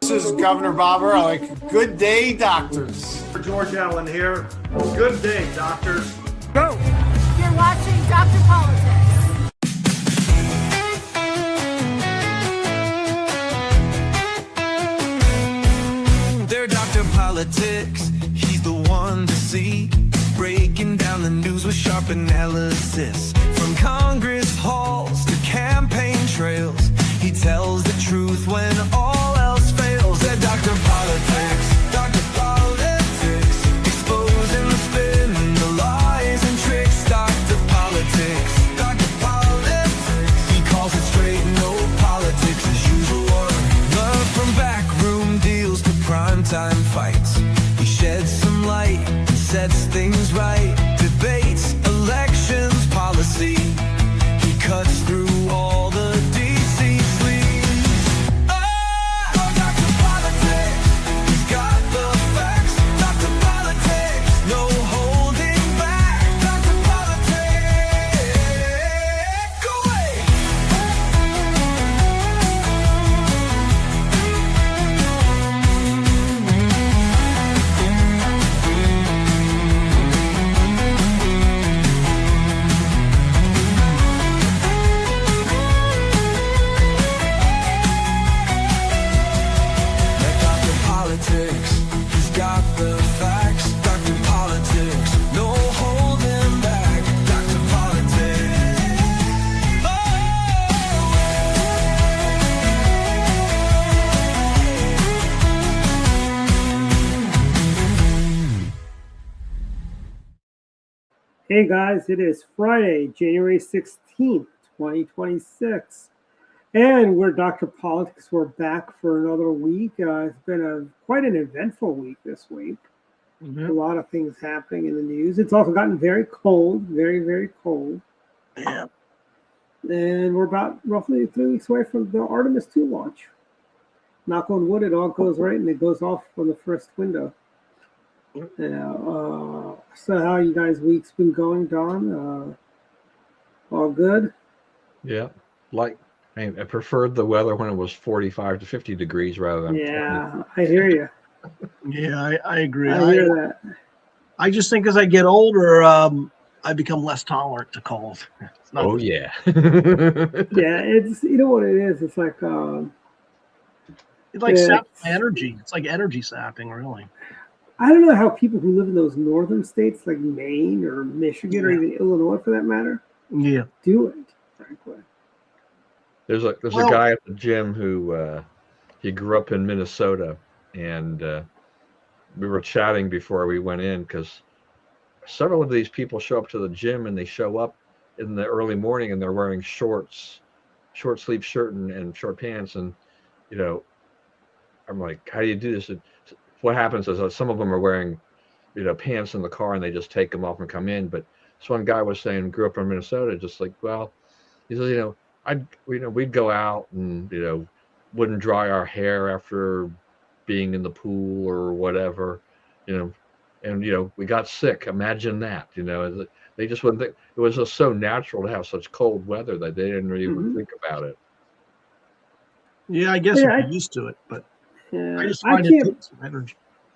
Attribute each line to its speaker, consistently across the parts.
Speaker 1: This is Governor Bobber. I like good day, doctors.
Speaker 2: George Allen here. Good day, doctors.
Speaker 3: Go. You're watching Dr. Politics.
Speaker 4: They're Dr. Politics. He's the one to see. Breaking down the news with sharp analysis. From Congress halls to campaign trails, he tells the truth when all else fails. They're Dr. Politics. Dr. Politics. Exposing the spin, the lies and tricks. Dr. Politics. Dr. Politics. He calls it straight, no politics as usual. Love from backroom deals to primetime fights. He sheds some light and sets things right. Debates, elections, policy. He cuts through all the DC sleaze. Oh, Dr. Politics. He's got the facts. Dr. Politics. No holding back. Dr. Politics. Go away. Dr. Politics, he's got the facts. Dr. Politics, no holding back. Dr. Politics.
Speaker 5: Hey guys, it is Friday, January 16th, 2026. And we're Dr. Politics. We're back for another week. It's been quite an eventful week this week. A lot of things happening in the news. It's also gotten very cold, very, very cold.
Speaker 6: Yeah.
Speaker 5: And we're about roughly 3 weeks away from the Artemis 2 launch. Knock on wood, it all goes right and it goes off on the first window. So how you guys' week's been going, Don? All good?
Speaker 7: Yeah, I preferred the weather when it was 45 to 50 degrees rather than 20.
Speaker 5: I hear you.
Speaker 6: Yeah, I agree.
Speaker 5: I hear that.
Speaker 6: I just think as I get older, I become less tolerant to cold. It's not
Speaker 7: Oh yeah.
Speaker 5: Yeah, it's, you know what it is? It's like
Speaker 6: it like saps my energy. It's like energy sapping, really.
Speaker 5: I don't know how people who live in those northern states like Maine or Michigan or even Illinois for that matter
Speaker 6: Yeah.
Speaker 5: do it, frankly.
Speaker 7: There's a guy at the gym who he grew up in Minnesota, and we were chatting before we went in because several of these people show up to the gym and they show up in the early morning and they're wearing shorts, short sleeve shirt and short pants, and I'm like, how do you do this? What happens is some of them are wearing, pants in the car and they just take them off and come in. But this one guy was saying, grew up in Minnesota, just like, well, he says, we'd go out and, wouldn't dry our hair after being in the pool or whatever, and, we got sick. Imagine that, they just wouldn't think. It was just so natural to have such cold weather that they didn't even think about it.
Speaker 6: Yeah, I guess I'm used to it, but I just find it takes some energy.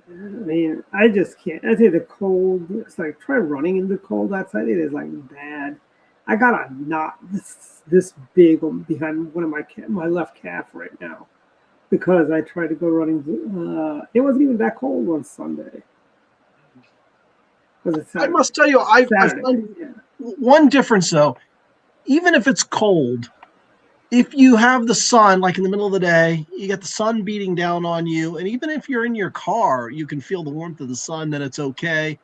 Speaker 5: I mean, I just can't. I think the cold, it's like try running in the cold outside. It is like bad. I got a knot this big behind one of my left calf right now because I tried to go running. It wasn't even that cold on Sunday.
Speaker 6: I must tell you, I find one difference though. Even if it's cold, if you have the sun, like in the middle of the day, you get the sun beating down on you, and even if you're in your car, you can feel the warmth of the sun, then it's okay,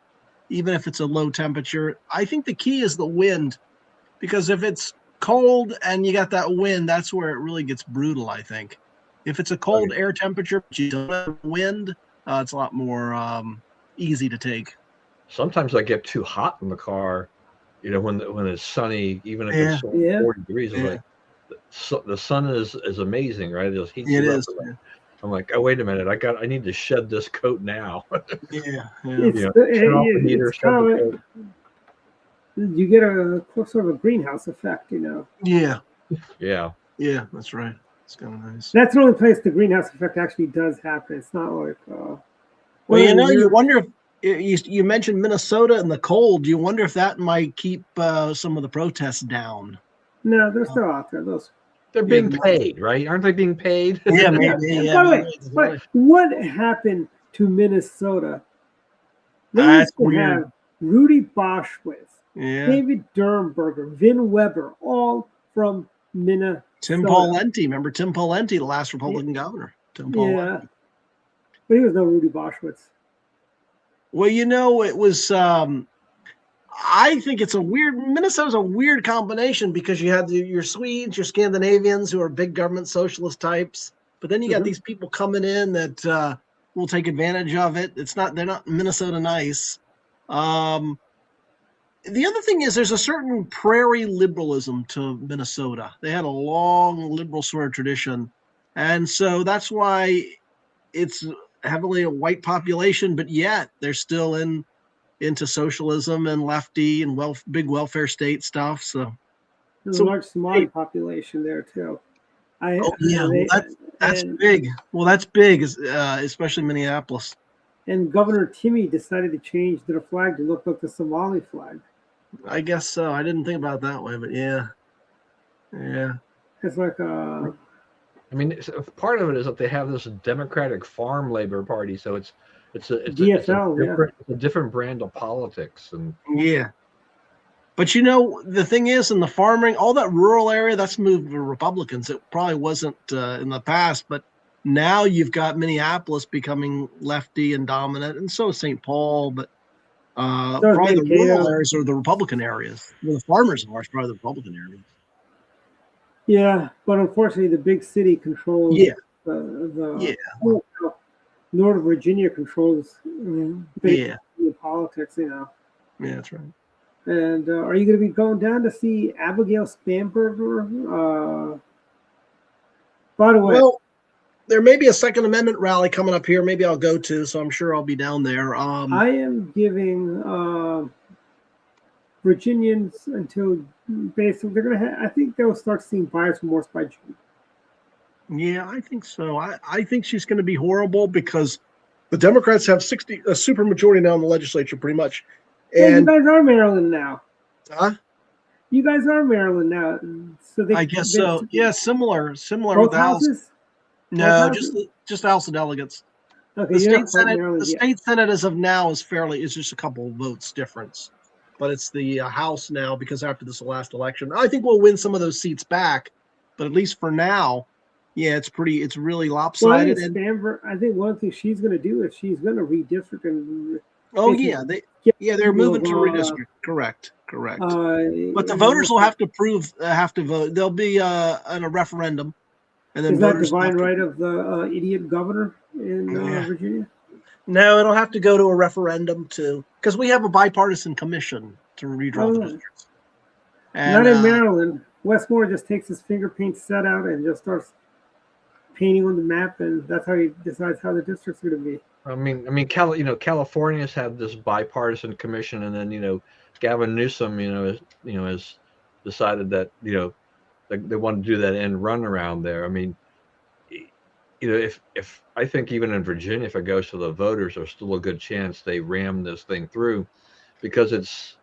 Speaker 6: even if it's a low temperature. I think the key is the wind, because if it's cold and you got that wind, that's where it really gets brutal, I think. If it's a cold air temperature, but you don't have wind, it's a lot more easy to take.
Speaker 7: Sometimes I get too hot in the car, when it's sunny, even if it's 40 degrees, I'm like, the sun is amazing, right? It just heats you up. I'm like, oh, wait a minute, I need to shed this coat now.
Speaker 5: It's kind of like, you get a sort of a greenhouse effect,
Speaker 6: Yeah.
Speaker 7: Yeah.
Speaker 6: Yeah, that's right. It's kind of nice.
Speaker 5: That's the only place the greenhouse effect actually does happen. It's not like.
Speaker 6: Well, you wonder if you mentioned Minnesota and the cold. You wonder if that might keep some of the protests down.
Speaker 5: No, they're still out there. Those.
Speaker 7: They're being paid, right? Aren't they being paid?
Speaker 6: Yeah, maybe. Yeah.
Speaker 5: By the way, what happened to Minnesota? They used to have Rudy Boschwitz, David Dernberger, Vin Weber, all from Minnesota.
Speaker 6: Tim Pawlenty. Remember Tim Pawlenty, the last Republican governor? Tim Pawlenty.
Speaker 5: Yeah. But he was no Rudy Boschwitz.
Speaker 6: Well, it was I think it's Minnesota's a weird combination because you have your Swedes, your Scandinavians who are big government socialist types, but then you got these people coming in that will take advantage of it. They're not Minnesota nice. The other thing is there's a certain prairie liberalism to Minnesota. They had a long liberal sort of tradition. And so that's why it's heavily a white population, but yet they're still into socialism and lefty and big welfare state stuff. So
Speaker 5: there's a large Somali population there too.
Speaker 6: That's big. Well, that's big, especially Minneapolis.
Speaker 5: And Governor Timmy decided to change their flag to look like the Somali flag.
Speaker 6: I guess so. I didn't think about it that way, but yeah.
Speaker 5: It's like
Speaker 7: I mean, part of it is that they have this Democratic Farm Labor Party, so it's
Speaker 5: DFL,
Speaker 7: a different brand of politics, and
Speaker 6: But the thing is, in the farming, all that rural area, that's moved to Republicans. It probably wasn't in the past, but now you've got Minneapolis becoming lefty and dominant, and so is St. Paul. But probably the rural areas are the Republican areas. Where the farmers are probably the Republican areas.
Speaker 5: Yeah, but unfortunately, the big city controls. Northern Virginia controls politics.
Speaker 6: Yeah, that's right.
Speaker 5: And are you going to be going down to see Abigail Spanberger? By the way,
Speaker 6: well, there may be a Second Amendment rally coming up here. Maybe I'll go to, so I'm sure I'll be down there.
Speaker 5: I am giving Virginians until basically they're going to. I think they'll start seeing buyer's remorse by June.
Speaker 6: Yeah, I think so. I think she's going to be horrible because the Democrats have a super majority now in the legislature, pretty much.
Speaker 5: And you guys are Maryland now.
Speaker 6: Huh?
Speaker 5: You guys are Maryland now, so
Speaker 6: I guess so. Yeah, similar
Speaker 5: both
Speaker 6: with the
Speaker 5: houses.
Speaker 6: House. No, just House of Delegates.
Speaker 5: Okay,
Speaker 6: the state Senate, state Senate as of now is just a couple of votes difference, but it's the House now because after this last election, I think we'll win some of those seats back, but at least for now, it's really lopsided.
Speaker 5: Well, I think one thing she's going to do is she's going to redistrict and.
Speaker 6: They're moving to redistrict. Correct. But the voters will have to vote. There'll be a referendum, and then
Speaker 5: is that divine right of the idiot governor in Virginia?
Speaker 6: No, it'll have to go to a referendum because we have a bipartisan commission to redraw the districts. And,
Speaker 5: not in Maryland. Westmore just takes his finger paint set out and just starts painting on the map, and that's how he decides how the district's going to be.
Speaker 7: I mean, California's had this bipartisan commission, and then Gavin Newsom, has decided that they want to do that end run around there. I mean, if I think even in Virginia, if it goes to the voters, there's still a good chance they ram this thing through, because it's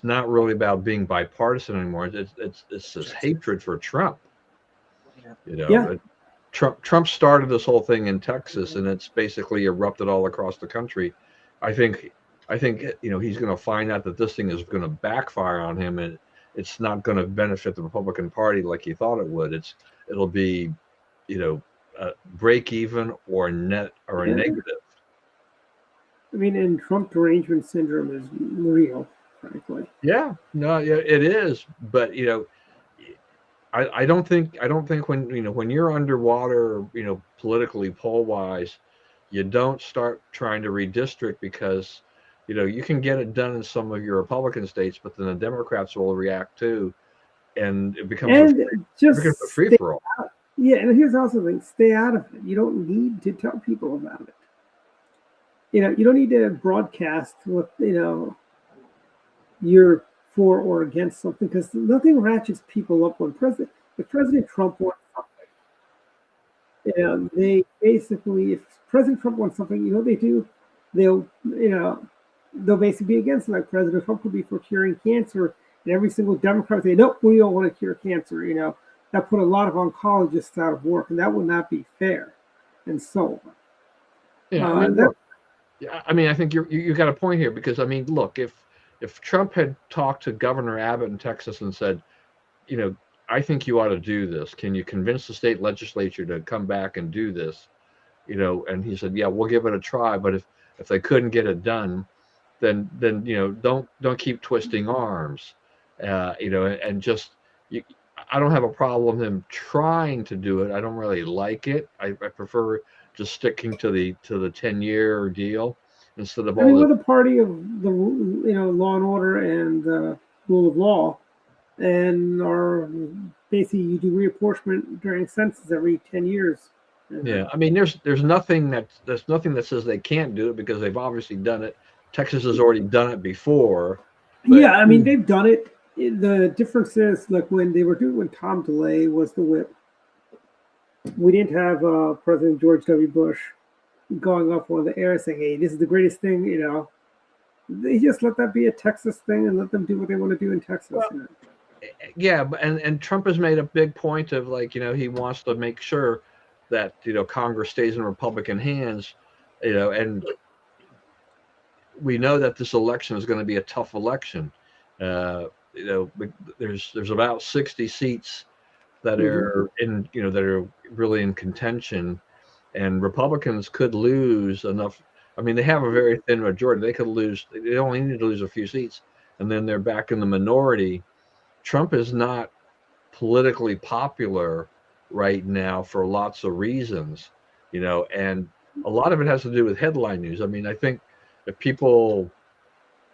Speaker 7: not really about being bipartisan anymore. It's this hatred for Trump. Trump started this whole thing in Texas, and it's basically erupted all across the country. I think he's going to find out that this thing is going to backfire on him, and it's not going to benefit the Republican Party like he thought it would. It'll be, break even or net or a negative.
Speaker 5: I mean, and Trump derangement syndrome is real, frankly.
Speaker 7: Yeah, it is, but I don't think when you're underwater, politically poll wise, you don't start trying to redistrict, because you can get it done in some of your Republican states, but then the Democrats will react too, and it becomes a free for all.
Speaker 5: Yeah, and here's also the thing: stay out of it. You don't need to tell people about it. You don't need to broadcast what you're for or against something, because nothing ratchets people up when President Trump wants something. You know, they basically, if President Trump wants something, you know, they do, they'll, you know, they'll basically be against it. Like President Trump could be for curing cancer, and every single Democrat would say, nope, we don't want to cure cancer. You know, that put a lot of oncologists out of work, and that would not be fair. And so,
Speaker 7: Yeah, I mean, look, yeah, I mean, I think you got a point here because I mean, look, if Trump had talked to Governor Abbott in Texas and said, you know, I think you ought to do this. Can you convince the state legislature to come back and do this? You know, and he said, yeah, we'll give it a try. But if they couldn't get it done, then you know, don't keep twisting arms. You know, and just you, I don't have a problem with him trying to do it. I don't really like it. I prefer just sticking to the 10-year deal instead of
Speaker 5: I mean,
Speaker 7: all
Speaker 5: we're
Speaker 7: the.
Speaker 5: the party of the, you know, law and order and rule of law, and our basically you do reapportionment during census every 10 years.
Speaker 7: Yeah, I mean, there's nothing that says they can't do it because they've obviously done it. Texas has already done it before. But,
Speaker 5: Yeah, I mean, they've done it. The difference is, like when they were doing, when Tom DeLay was the whip, we didn't have President George W. Bush going up on the air saying, "Hey, this is the greatest thing," you know. They just let that be a Texas thing and let them do what they want to do in Texas.
Speaker 7: Well,
Speaker 5: you know?
Speaker 7: yeah, and Trump has made a big point of like, you know, he wants to make sure that, you know, Congress stays in Republican hands, you know, and we know that this election is going to be a tough election. You know, there's about 60 seats that are in, you know, that are really in contention, and Republicans could lose enough. I mean, they have a very thin majority. They could lose. They only need to lose a few seats, and then they're back in the minority. Trump is not politically popular right now for lots of reasons, you know, and a lot of it has to do with headline news. I mean, I think if people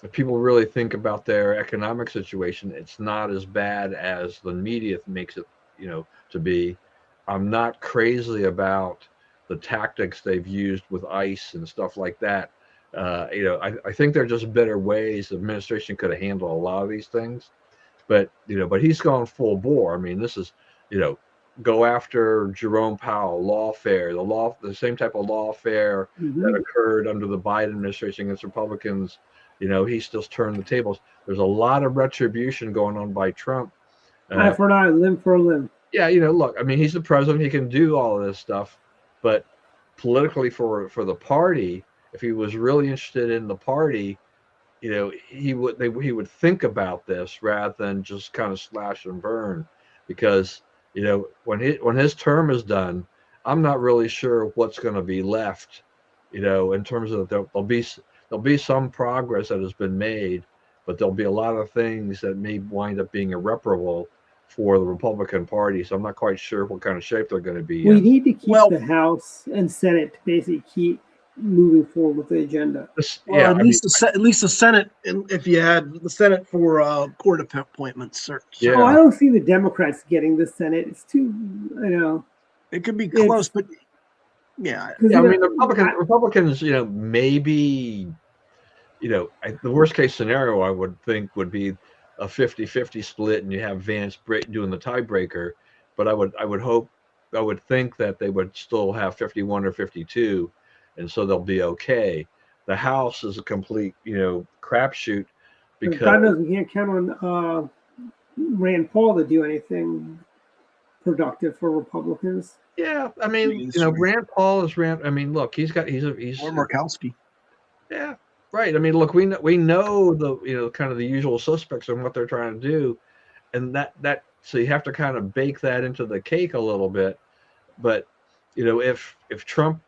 Speaker 7: really think about their economic situation, it's not as bad as the media makes it, you know, to be. I'm not crazy about the tactics they've used with ICE and stuff like that. You know, I think there are just better ways the administration could have handled a lot of these things. But you know, but he's gone full bore. I mean, this is, you know, go after Jerome Powell, lawfare, the same type of lawfare that occurred under the Biden administration against Republicans. You know, he's just turned the tables. There's a lot of retribution going on by Trump.
Speaker 5: Eye for an eye, limb for a limb.
Speaker 7: Yeah, you know, look, I mean, he's the president. He can do all of this stuff, but politically for the party, if he was really interested in the party, you know, he would think about this rather than just kind of slash and burn, because you know, when his term is done, I'm not really sure what's going to be left, you know, in terms of there'll be some progress that has been made, but there'll be a lot of things that may wind up being irreparable for the Republican Party. So I'm not quite sure what kind of shape they're going to be
Speaker 5: We
Speaker 7: in.
Speaker 5: need to keep the House and Senate to basically keep moving forward with the agenda.
Speaker 6: Well,
Speaker 7: Yeah,
Speaker 6: at least the Senate, if you had the Senate for court appointments.
Speaker 7: Yeah.
Speaker 5: Oh, I don't see the Democrats getting the Senate. It's too, you know.
Speaker 6: It could be close, but yeah.
Speaker 7: Yeah, I mean, the Republicans, you know, maybe, you know, the worst case scenario I would think would be a 50-50 split, and you have Vance doing the tiebreaker. But I would think that they would still have 51 or 52, and so they'll be okay. The House is a complete, you know, crapshoot because
Speaker 5: God knows we can't count on Rand Paul to do anything productive for Republicans.
Speaker 7: Yeah, I mean, you know, Rand Paul is Rand. I mean, look, he's or
Speaker 6: Murkowski.
Speaker 7: Yeah, right. I mean, look, we know the, you know, kind of the usual suspects and what they're trying to do, and that so you have to kind of bake that into the cake a little bit. But you know, if Trump,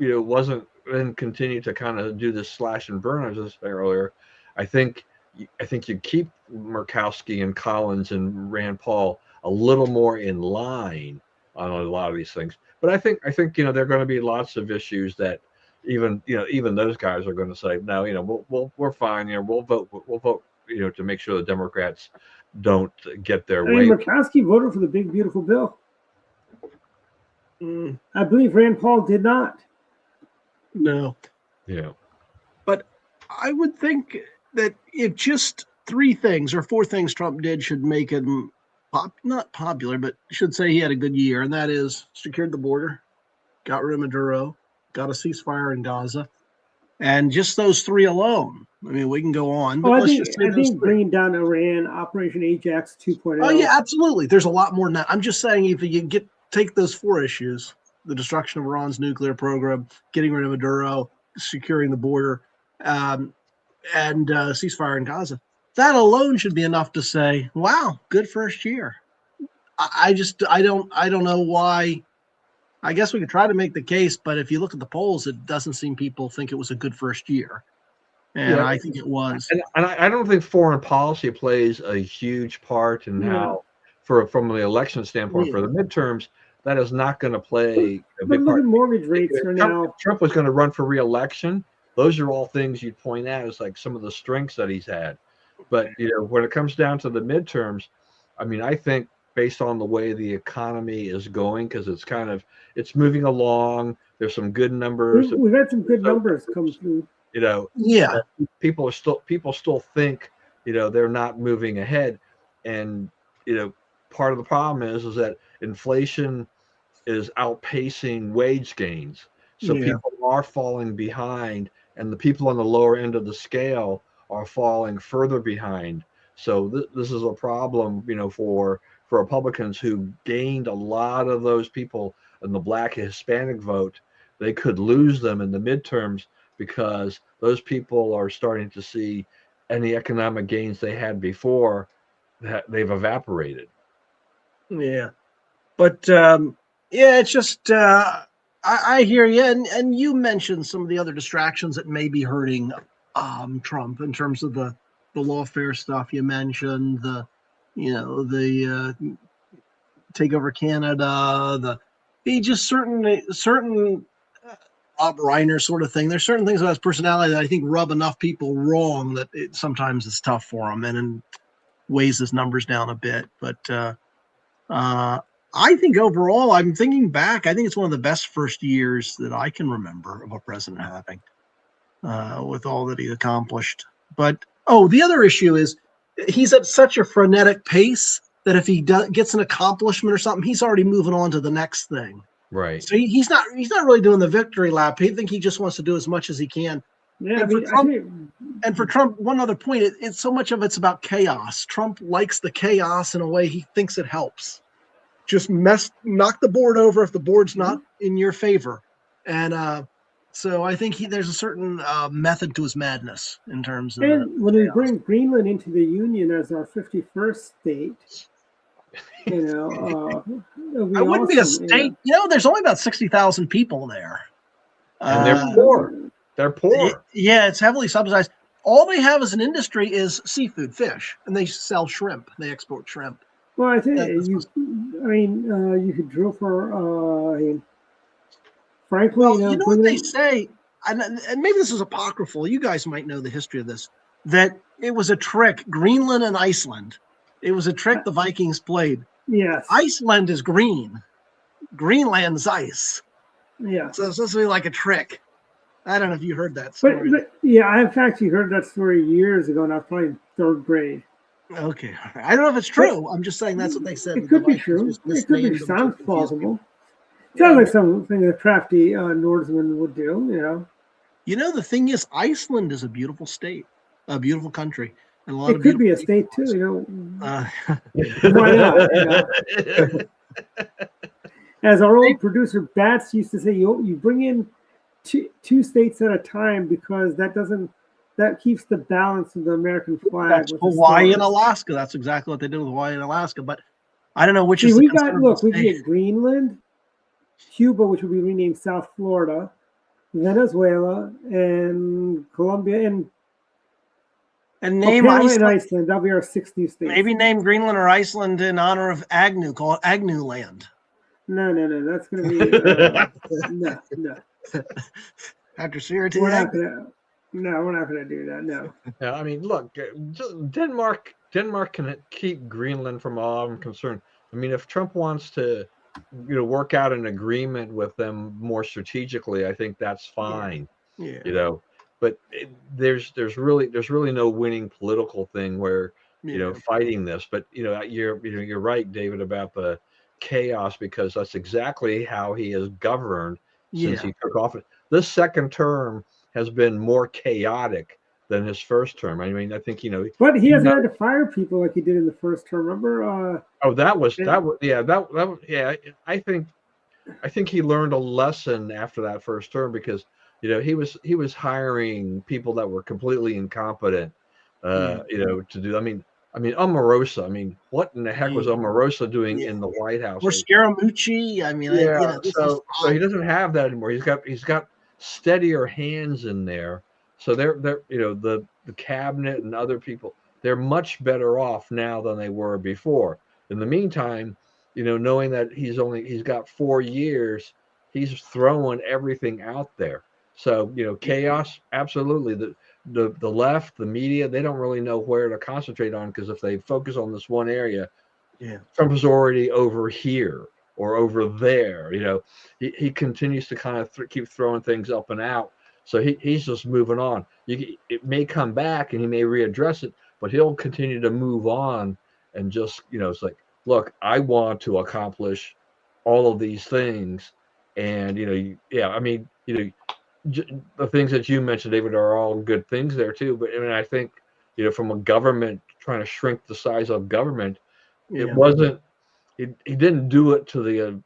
Speaker 7: you know, wasn't and continue to kind of do this slash and burn, as I said earlier, I think you keep Murkowski and Collins and Rand Paul a little more in line on a lot of these things. But I think you know, there are going to be lots of issues that even those guys are going to say, no, you know, we're fine. You know, we'll vote, you know, to make sure the Democrats don't get their way.
Speaker 5: Murkowski voted for the big beautiful bill. I believe Rand Paul did not.
Speaker 6: No.
Speaker 7: Yeah.
Speaker 6: But I would think that if just 3 things or 4 things Trump did should make him not popular, but should say he had a good year, and that is secured the border, got rid of Maduro, got a ceasefire in Gaza, and just those three alone. I mean, we can go on, but
Speaker 5: Oh, I
Speaker 6: let's
Speaker 5: think
Speaker 6: just say
Speaker 5: I
Speaker 6: those
Speaker 5: think
Speaker 6: three.
Speaker 5: bringing down Iran, Operation Ajax 2.0.
Speaker 6: Oh yeah, absolutely. There's a lot more than that. I'm just saying, if you take those four issues: the destruction of Iran's nuclear program, getting rid of Maduro, securing the border, and ceasefire in Gaza. That alone should be enough to say, "Wow, good first year." I don't know why. I guess we could try to make the case, but if you look at the polls, it doesn't seem people think it was a good first year, and
Speaker 7: Yeah,
Speaker 6: I think it was.
Speaker 7: and I don't think foreign policy plays a huge part in
Speaker 5: Yeah.
Speaker 7: how, from the election standpoint, for
Speaker 6: Yeah.
Speaker 7: the midterms, that is not going to play a
Speaker 5: But
Speaker 7: big
Speaker 5: look
Speaker 7: part.
Speaker 5: at mortgage rates
Speaker 7: If
Speaker 5: are
Speaker 7: Trump,
Speaker 5: now.
Speaker 7: if Trump was going to run for re-election, those are all things you'd point out as like some of the strengths that he's had. But when it comes down to the midterms, I mean, I think based on the way the economy is going, because it's moving along. There's some good numbers.
Speaker 5: We've had some good
Speaker 7: So,
Speaker 5: numbers come through.
Speaker 6: Yeah,
Speaker 7: people still think they're not moving ahead, and part of the problem is that inflation is outpacing wage gains, so
Speaker 6: yeah,
Speaker 7: people are falling behind, and the people on the lower end of the scale are falling further behind. So this is a problem for Republicans who gained a lot of those people in the Black and Hispanic vote. They could lose them in the midterms because those people are starting to see any economic gains they had before that they've evaporated.
Speaker 6: yeah. But yeah, it's just I hear you, and you mentioned some of the other distractions that may be hurting Trump in terms of the lawfare stuff. You mentioned the take over Canada, he just certain Bob Reiner sort of thing. There's certain things about his personality that I think rub enough people wrong that sometimes it's tough for him and weighs his numbers down a bit. But I think overall, I'm thinking back, I think it's one of the best first years that I can remember of a president having, with all that he accomplished. But the other issue is he's at such a frenetic pace that if he gets an accomplishment or something, he's already moving on to the next thing.
Speaker 7: Right.
Speaker 6: So he's not really doing the victory lap. I think he just wants to do as much as he can.
Speaker 5: Yeah,
Speaker 6: And for Trump, one other point, it's so much of it's about chaos. Trump likes the chaos in a way he thinks it helps. Just knock the board over if the board's not in your favor. And so I think there's a certain method to his madness in terms of.
Speaker 5: And when we bring Greenland into the Union as our 51st state,
Speaker 6: I wouldn't be a state. There's only about 60,000 people there.
Speaker 7: And they're poor. They're poor.
Speaker 6: Yeah, it's heavily subsidized. All they have as an industry is seafood, fish, and they sell shrimp. They export shrimp.
Speaker 5: Well, I think you could drill for. Frankly,
Speaker 6: you know what they say, and maybe this is apocryphal. You guys might know the history of this. That it was a trick. Greenland and Iceland. It was a trick the Vikings played.
Speaker 5: Yes.
Speaker 6: Iceland is green. Greenland's ice.
Speaker 5: Yeah.
Speaker 6: So it's supposed to be like a trick. I don't know if you heard that story.
Speaker 5: But yeah, I've actually heard that story years ago, and I was probably in third grade.
Speaker 6: Okay. I don't know if it's true. I'm just saying that's what they said.
Speaker 5: It could be true. It could be. Sounds plausible. Sounds like something a crafty Norseman would do,
Speaker 6: the thing is, Iceland is a beautiful state, a beautiful country. And
Speaker 5: it could be a state too, Why not? As our old producer Bats used to say, you bring in two states at a time because that keeps the balance of the American flag.
Speaker 6: That's Hawaii and Alaska. That's exactly what they did with Hawaii and Alaska. But I don't know which is.
Speaker 5: We can get Greenland, Cuba, which will be renamed South Florida, Venezuela, and Colombia, and
Speaker 6: name
Speaker 5: Iceland.
Speaker 6: Iceland.
Speaker 5: And Iceland. That'll be our 6 new states.
Speaker 6: Maybe name Greenland or Iceland in honor of Agnew. Call it Agnew Land.
Speaker 5: No. That's going to be no.
Speaker 6: After Syracuse.
Speaker 5: We're not going to do that. No.
Speaker 7: Yeah, I mean, look, Denmark can keep Greenland from all I'm concerned. I mean, if Trump wants to, work out an agreement with them more strategically, I think that's fine.
Speaker 6: Yeah.
Speaker 7: But there's really no winning political thing where fighting this. But you're right, David, about the chaos, because that's exactly how he has governed since he took office. This second term has been more chaotic than his first term. I mean, I think
Speaker 5: But he hasn't had to fire people like he did in the first term. Remember?
Speaker 7: that was yeah. I think he learned a lesson after that first term because he was hiring people that were completely incompetent. To do. I mean, Omarosa. I mean, what in the heck was Omarosa doing in the White House?
Speaker 6: Or Scaramucci. I mean,
Speaker 7: so he doesn't have that anymore. He's got steadier hands in there. So they're the cabinet and other people, they're much better off now than they were before. In the meantime, knowing that he's got 4 years, he's throwing everything out there. So chaos, absolutely. The left, the media, they don't really know where to concentrate on, because if they focus on this one area, Trump is already over here or over there. He continues to kind of keep throwing things up and out. So he's just moving on. It may come back and he may readdress it, but he'll continue to move on and just, it's like, look, I want to accomplish all of these things. And, I mean, the things that you mentioned, David, are all good things there too. But I mean, I think, from a government trying to shrink the size of government, it wasn't, he didn't do it to the,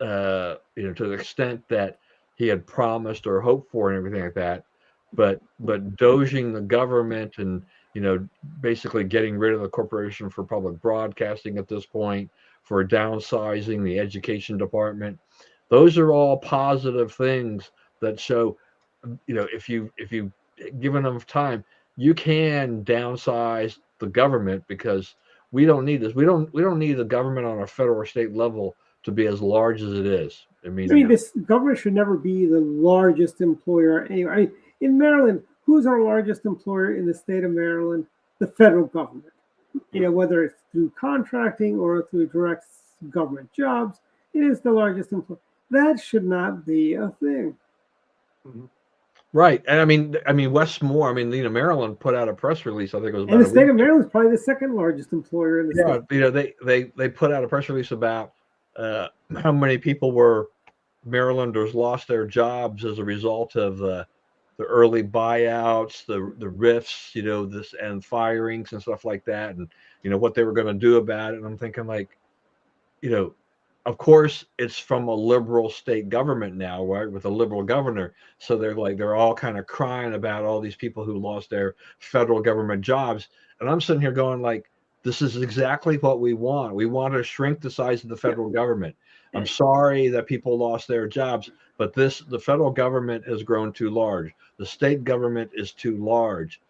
Speaker 7: to the extent that he had promised or hoped for and everything like that. But doging the government and, basically getting rid of the Corporation for Public Broadcasting at this point, for downsizing the education department, those are all positive things that show, if you give enough time, you can downsize the government, because we don't need this. We don't need the government on a federal or state level to be as large as it is. I mean,
Speaker 5: this government should never be the largest employer anywhere. I mean, in Maryland, who's our largest employer in the state of Maryland? The federal government. Whether it's through contracting or through direct government jobs, it is the largest employer. That should not be a thing.
Speaker 7: Right. And I mean, Westmore, Maryland put out a press release, I think it was about
Speaker 5: and the state of Maryland is probably the second largest employer in the
Speaker 7: state. They put out a press release about how many people Marylanders lost their jobs as a result of the early buyouts, the rifts, this, and firings and stuff like that, and what they were going to do about it. And I'm thinking, like, of course, it's from a liberal state government now, right, with a liberal governor. So they're all kind of crying about all these people who lost their federal government jobs. And I'm sitting here going, like, this is exactly what we want. We want to shrink the size of the federal government. I'm sorry that people lost their jobs, but the federal government has grown too large. The state government is too large.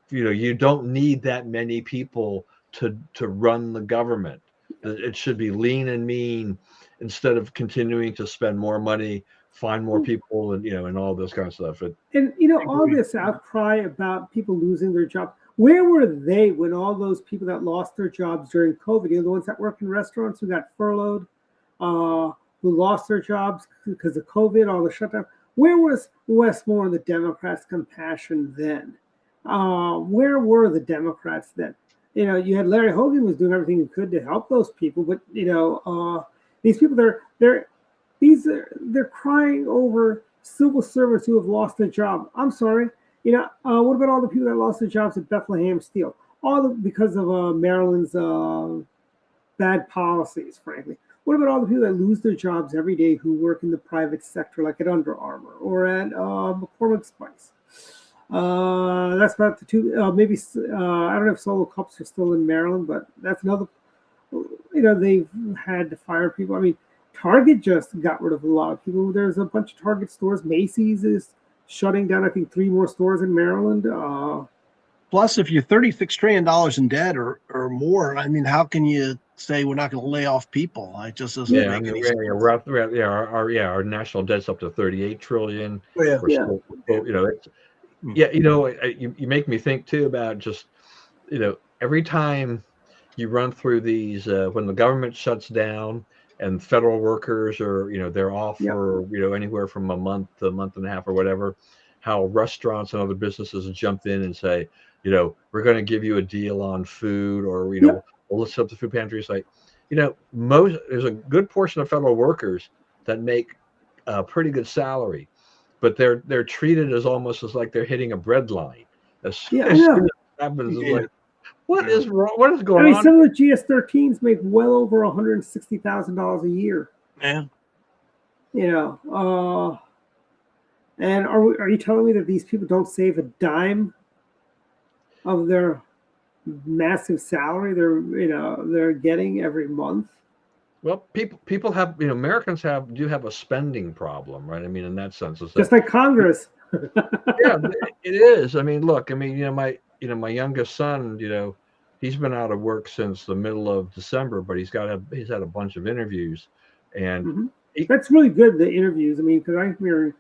Speaker 7: You don't need that many people to run the government. It should be lean and mean, instead of continuing to spend more money, find more people, and and all this kind of stuff.
Speaker 5: All this outcry about people losing their jobs. Where were they when all those people that lost their jobs during COVID, the ones that work in restaurants who got furloughed, who lost their jobs because of COVID, all the shutdown? Where was Westmore and the Democrats' compassion then? Where were the Democrats then? You had Larry Hogan was doing everything he could to help those people, but these people they're crying over civil servants who have lost their job. I'm sorry. What about all the people that lost their jobs at Bethlehem Steel? Because of Maryland's bad policies, frankly. What about all the people that lose their jobs every day who work in the private sector, like at Under Armour or at McCormick Spice? That's about the two. Maybe I don't know if Solo Cups are still in Maryland, but that's another. They've had to fire people. I mean, Target just got rid of a lot of people. There's a bunch of Target stores. Macy's is shutting down, I think, 3 more stores in Maryland.
Speaker 6: Plus, if you're $36 trillion in debt or more, I mean, how can you say we're not going to lay off people? It just doesn't make any sense.
Speaker 7: Our national debt's up to 38 trillion.
Speaker 6: Oh, yeah.
Speaker 7: You make me think too about just, every time you run through these, when the government shuts down and federal workers are, they're off for, anywhere from a month to a month and a half or whatever, how restaurants and other businesses jump in and say, we're going to give you a deal on food, or, we'll set up the food pantry. It's like, there's a good portion of federal workers that make a pretty good salary, but they're treated as almost as like they're hitting a bread line. As
Speaker 5: Yeah, I
Speaker 7: as soon
Speaker 5: know.
Speaker 7: as it happens, it's
Speaker 6: Yeah.
Speaker 7: like, what is wrong? What is
Speaker 5: I
Speaker 7: going
Speaker 5: mean,
Speaker 7: on?
Speaker 5: some of the GS-13s make well over $160,000 a year.
Speaker 6: Yeah.
Speaker 5: You know, and are you telling me that these people don't save a dime of their massive salary they're getting every month?
Speaker 7: Well, people have, Americans do have a spending problem, right? I mean, in that sense, is
Speaker 5: Just
Speaker 7: that
Speaker 5: like Congress.
Speaker 7: yeah, it is. I mean, look, I mean, my youngest son, he's been out of work since the middle of December, but he's had a bunch of interviews, and
Speaker 5: Mhm.
Speaker 7: he,
Speaker 5: That's really good, the interviews. I mean, because I hear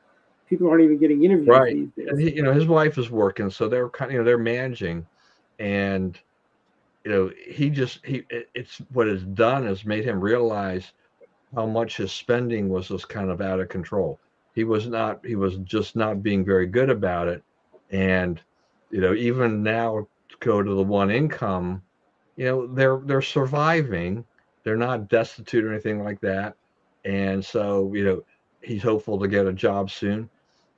Speaker 5: people aren't even getting interviews
Speaker 7: right,
Speaker 5: these days.
Speaker 7: and his wife is working, so they're they're managing, and it's what it's done is made him realize how much his spending was just kind of out of control. He was just not being very good about it. And, even now to go to the one income, they're surviving. They're not destitute or anything like that. And so, he's hopeful to get a job soon.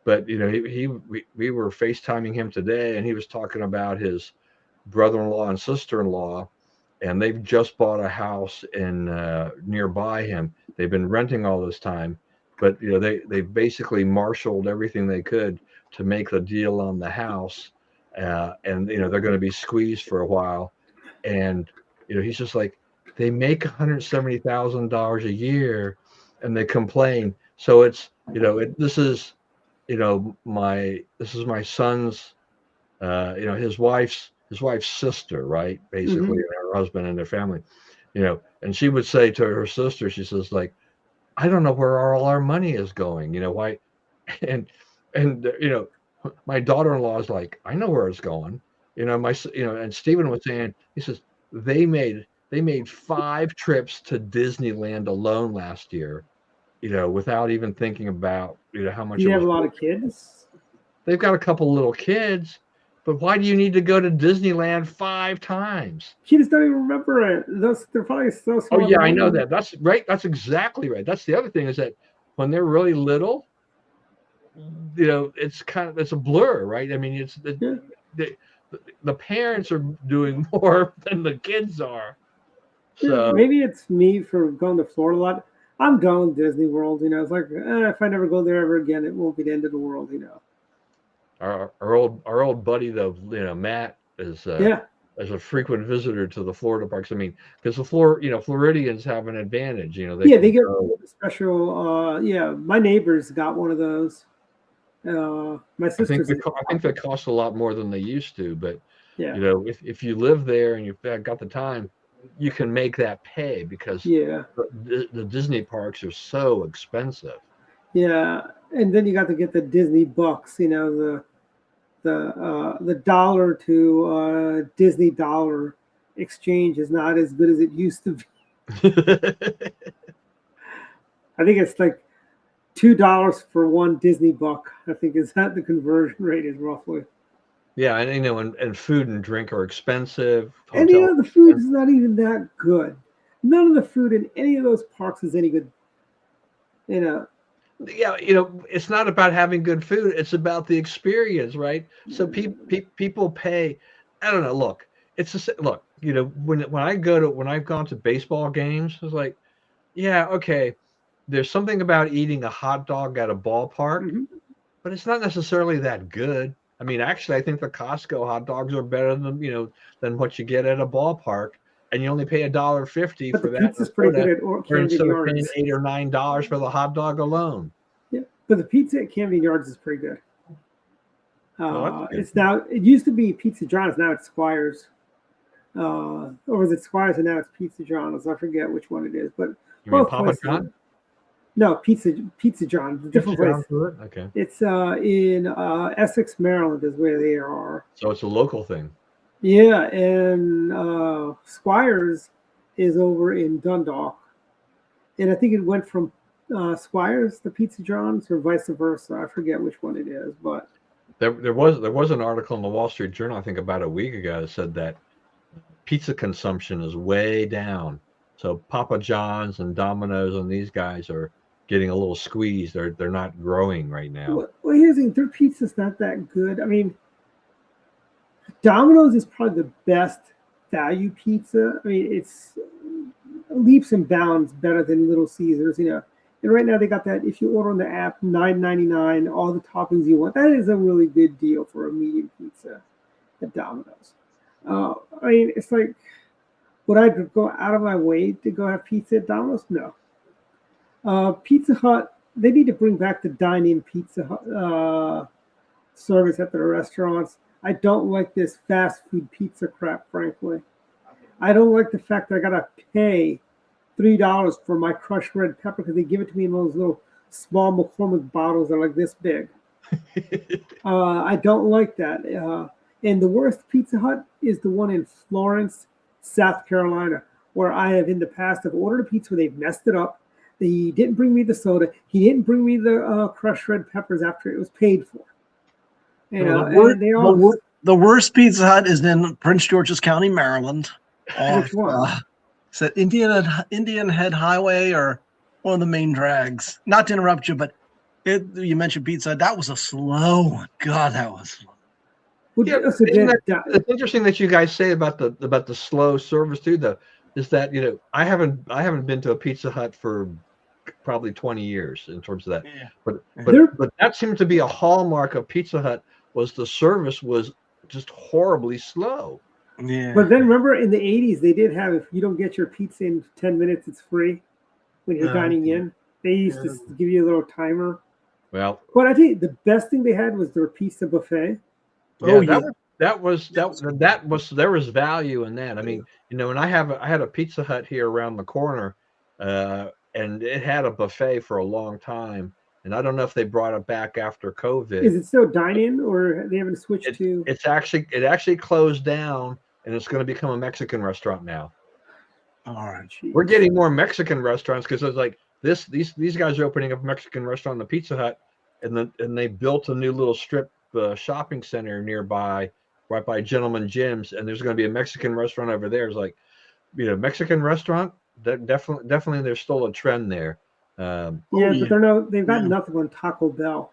Speaker 7: But, we were FaceTiming him today and he was talking about his brother-in-law and sister-in-law, and they've just bought a house in nearby him. They've been renting all this time, but they basically marshaled everything they could to make the deal on the house, and they're going to be squeezed for a while, and he's just like, they make $170,000 a year, and they complain. So it's this is my son's his wife's sister, right? Basically,
Speaker 5: Mhm.
Speaker 7: and her husband and their family, and she would say to her sister, she says, like, I don't know where all our money is going. Why? And and my daughter-in-law is like, I know where it's going. And Stephen was saying, he says they made 5 trips to Disneyland alone last year, without even thinking about how
Speaker 5: Do
Speaker 7: much it
Speaker 5: you have
Speaker 7: was.
Speaker 5: a lot of kids?
Speaker 7: They've got a couple little kids, but why do you need to go to Disneyland 5 times?
Speaker 5: Kids don't even remember it. They're probably so
Speaker 7: Oh
Speaker 5: small.
Speaker 7: yeah, I know that. That's right. That's exactly right. That's the other thing, is that when they're really little, it's a blur, right? I mean, it's
Speaker 5: Yeah.
Speaker 7: the parents are doing more than the kids are.
Speaker 5: Yeah,
Speaker 7: So
Speaker 5: maybe it's me for going to Florida a lot. I'm done with Disney World. It's like, if I never go there ever again, it won't be the end of the world.
Speaker 7: our old buddy though, Matt
Speaker 5: Yeah.
Speaker 7: is a frequent visitor to the Florida parks. I mean, because Floridians have an advantage. They
Speaker 5: Yeah,
Speaker 7: can
Speaker 5: they get
Speaker 7: go.
Speaker 5: special. Yeah, my neighbors got one of those. My sister's in.
Speaker 7: I think they cost a lot more than they used to, but
Speaker 5: Yeah.
Speaker 7: if you live there and you've got the time, you can make that pay, because
Speaker 5: Yeah.
Speaker 7: the Disney parks are so expensive.
Speaker 5: Yeah. And then you got to get the Disney bucks, the dollar to Disney dollar exchange is not as good as it used to be. I think it's like $2 for one Disney buck. I think is that the conversion rate is roughly.
Speaker 7: Yeah, and food and drink are expensive.
Speaker 5: And the food is not even that good. None of the food in any of those parks is any good.
Speaker 7: Yeah, it's not about having good food, it's about the experience, right? So people pay. I don't know, look, it's just, look, when I've gone to baseball games, it's like, yeah, okay, there's something about eating a hot dog at a ballpark,
Speaker 5: Mhm.
Speaker 7: but it's not necessarily that good. I mean, actually, I think the Costco hot dogs are better than what you get at a ballpark, and you only pay $1.50
Speaker 5: But
Speaker 7: for
Speaker 5: the
Speaker 7: that
Speaker 5: pizza's pretty good at Camden
Speaker 7: instead of paying
Speaker 5: Yards.
Speaker 7: $8 or $9 for the hot dog alone.
Speaker 5: Yeah, but the pizza at Camden Yards is pretty good.
Speaker 7: Well, that's good.
Speaker 5: It's now. It used to be Pizza John's. Now it's Squires. Or was it Squires and now it's Pizza John's? I forget which one it is, but
Speaker 7: You mean
Speaker 5: both
Speaker 7: Papa
Speaker 5: places.
Speaker 7: John?
Speaker 5: No, Pizza John's, a different place.
Speaker 7: Okay.
Speaker 5: It's in Essex, Maryland, is where they are.
Speaker 7: So it's a local thing.
Speaker 5: Yeah, and Squires is over in Dundalk, and I think it went from Squires to Pizza John's or vice versa. I forget which one it is, but
Speaker 7: There was an article in the Wall Street Journal, I think about a week ago, that said that pizza consumption is way down. So Papa John's and Domino's and these guys are getting a little squeezed. They're not growing right now.
Speaker 5: Well, here's the thing: their pizza's not that good. I mean, Domino's is probably the best value pizza. I mean, it's leaps and bounds better than Little Caesars, you know. And right now they got that if you order on the app, $9.99, all the toppings you want. That is a really good deal for a medium pizza at Domino's. I mean, it's like, would I go out of my way to go have pizza at Domino's? No. Pizza Hut, they need to bring back the dine-in Pizza Hut service at their restaurants. I don't like this fast food pizza crap, frankly. I don't like the fact that I gotta pay $3 for my crushed red pepper because they give it to me in those little small McCormick bottles that are like this big. I don't like that. And the worst Pizza Hut is the one in Florence, South Carolina, where I have in the past have ordered a pizza where they've messed it up. He didn't bring me the soda. He didn't bring me the crushed red peppers after it was paid for. You know, and they all,
Speaker 6: the worst Pizza Hut is in Prince George's County, Maryland.
Speaker 5: Which one?
Speaker 6: Is that Indian Head Highway or one of the main drags? Not to interrupt you, but you mentioned Pizza Hut. That was a slow one. God, that was slow.
Speaker 7: Yeah, it's interesting that you guys say about the slow service too. Though, is that I haven't been to a Pizza Hut for probably 20 years in terms of that.
Speaker 6: Yeah.
Speaker 7: But that seemed to be a hallmark of Pizza Hut was the service was just horribly slow.
Speaker 6: Yeah.
Speaker 5: But then remember in the 80s, they did have, if you don't get your pizza in 10 minutes, it's free when you're dining in. They used to give you a little timer.
Speaker 7: Well,
Speaker 5: but I think the best thing they had was their pizza buffet.
Speaker 7: Yeah, there was value in that. I mean, and I had a Pizza Hut here around the corner, and it had a buffet for a long time. And I don't know if they brought it back after COVID.
Speaker 5: Is it still dine-in, or they haven't switched to?
Speaker 7: It actually closed down, and it's going to become a Mexican restaurant now.
Speaker 6: All right,
Speaker 7: we're getting more Mexican restaurants because it's like these guys are opening up a Mexican restaurant in the Pizza Hut, and they built a new little strip shopping center nearby, right by Gentleman Jim's, and there's going to be a Mexican restaurant over there. It's like, Mexican restaurant. That definitely there's still a trend there.
Speaker 5: But they've got nothing on Taco Bell.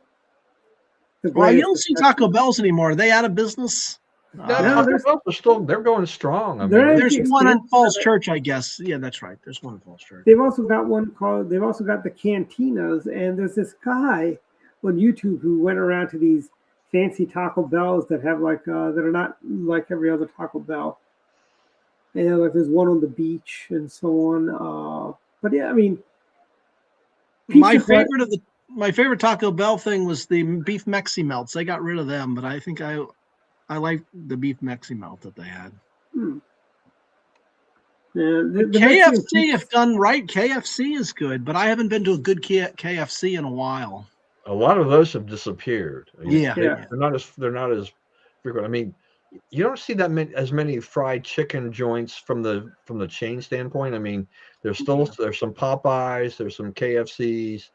Speaker 6: Well, you don't see Taco Bell's anymore. Are they out of business?
Speaker 7: Taco Bell they're going strong. I mean,
Speaker 6: there's one in Falls Church, I guess. Yeah, that's right. There's one in Falls Church.
Speaker 5: They've also got they've also got the cantinas, and there's this guy on YouTube who went around to these fancy Taco Bells that have that are not like every other Taco Bell. And like there's one on the beach and so on. But yeah, I mean,
Speaker 6: my favorite Taco Bell thing was the beef Mexi melts. They got rid of them, but I think I like the beef Mexi melt that they had.
Speaker 5: Yeah,
Speaker 6: KFC, if done right, KFC is good, but I haven't been to a good KFC in a while.
Speaker 7: A lot of those have disappeared.
Speaker 6: Yeah.
Speaker 7: They're not as frequent. I mean, you don't see as many fried chicken joints from the chain standpoint. I mean, there's some Popeyes, there's some KFCs,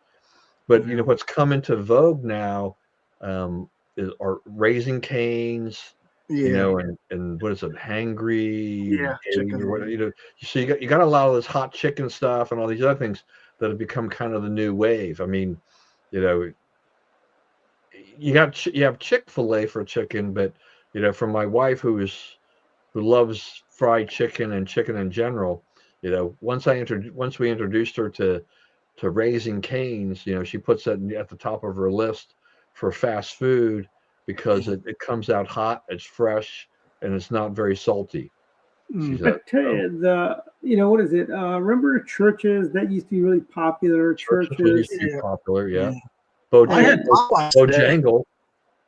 Speaker 7: but what's come into vogue now are Raising Cane's, and what is it, Hangry, chicken. So you got a lot of this hot chicken stuff and all these other things that have become kind of the new wave. I mean, you have Chick-fil-A for chicken, but from my wife who loves fried chicken and chicken in general, once we introduced her to Raising Cane's, she puts that at the top of her list for fast food because it comes out hot, it's fresh, and it's not very salty.
Speaker 5: But what is it? Remember Churches that used to be really popular? Churches
Speaker 7: used to be popular, yeah. Bojangles.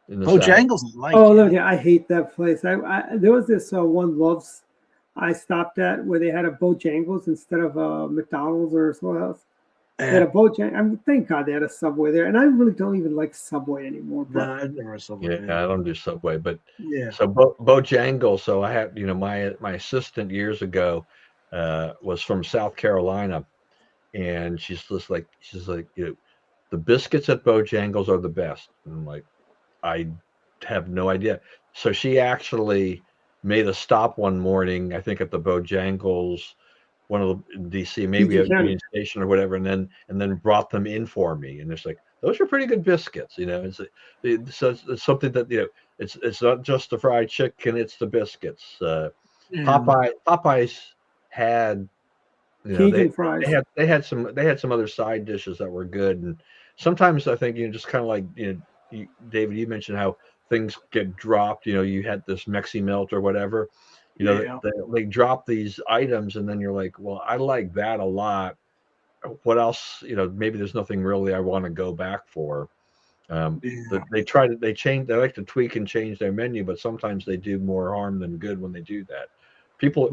Speaker 6: Bojangles,
Speaker 5: I hate that place. There was this one Love's I stopped at where they had a Bojangles instead of a McDonald's or something else. They had a Bojangles. Thank God they had a Subway there, and I really don't even like Subway anymore.
Speaker 6: No, I've never had Subway.
Speaker 7: Yeah, I don't do Subway, but
Speaker 6: yeah.
Speaker 7: So Bojangles. So I had, my assistant years ago was from South Carolina, and she's like, the biscuits at Bojangles are the best. And I'm like, I have no idea. So she actually made a stop one morning, I think at the Bojangles one of the in DC, maybe
Speaker 5: PG
Speaker 7: a
Speaker 5: County.
Speaker 7: Union Station or whatever, and then brought them in for me. And it's like those are pretty good biscuits, you know. It's something that it's not just the fried chicken; it's the biscuits. Popeyes had
Speaker 5: Cajun fries.
Speaker 7: they had some other side dishes that were good, and sometimes I think just kind of like David, you mentioned how things get dropped. You had this Mexi Melt or whatever. They drop these items, and then you're like, well, I like that a lot. What else? Maybe there's nothing really I want to go back for. They like to tweak and change their menu, but sometimes they do more harm than good when they do that. People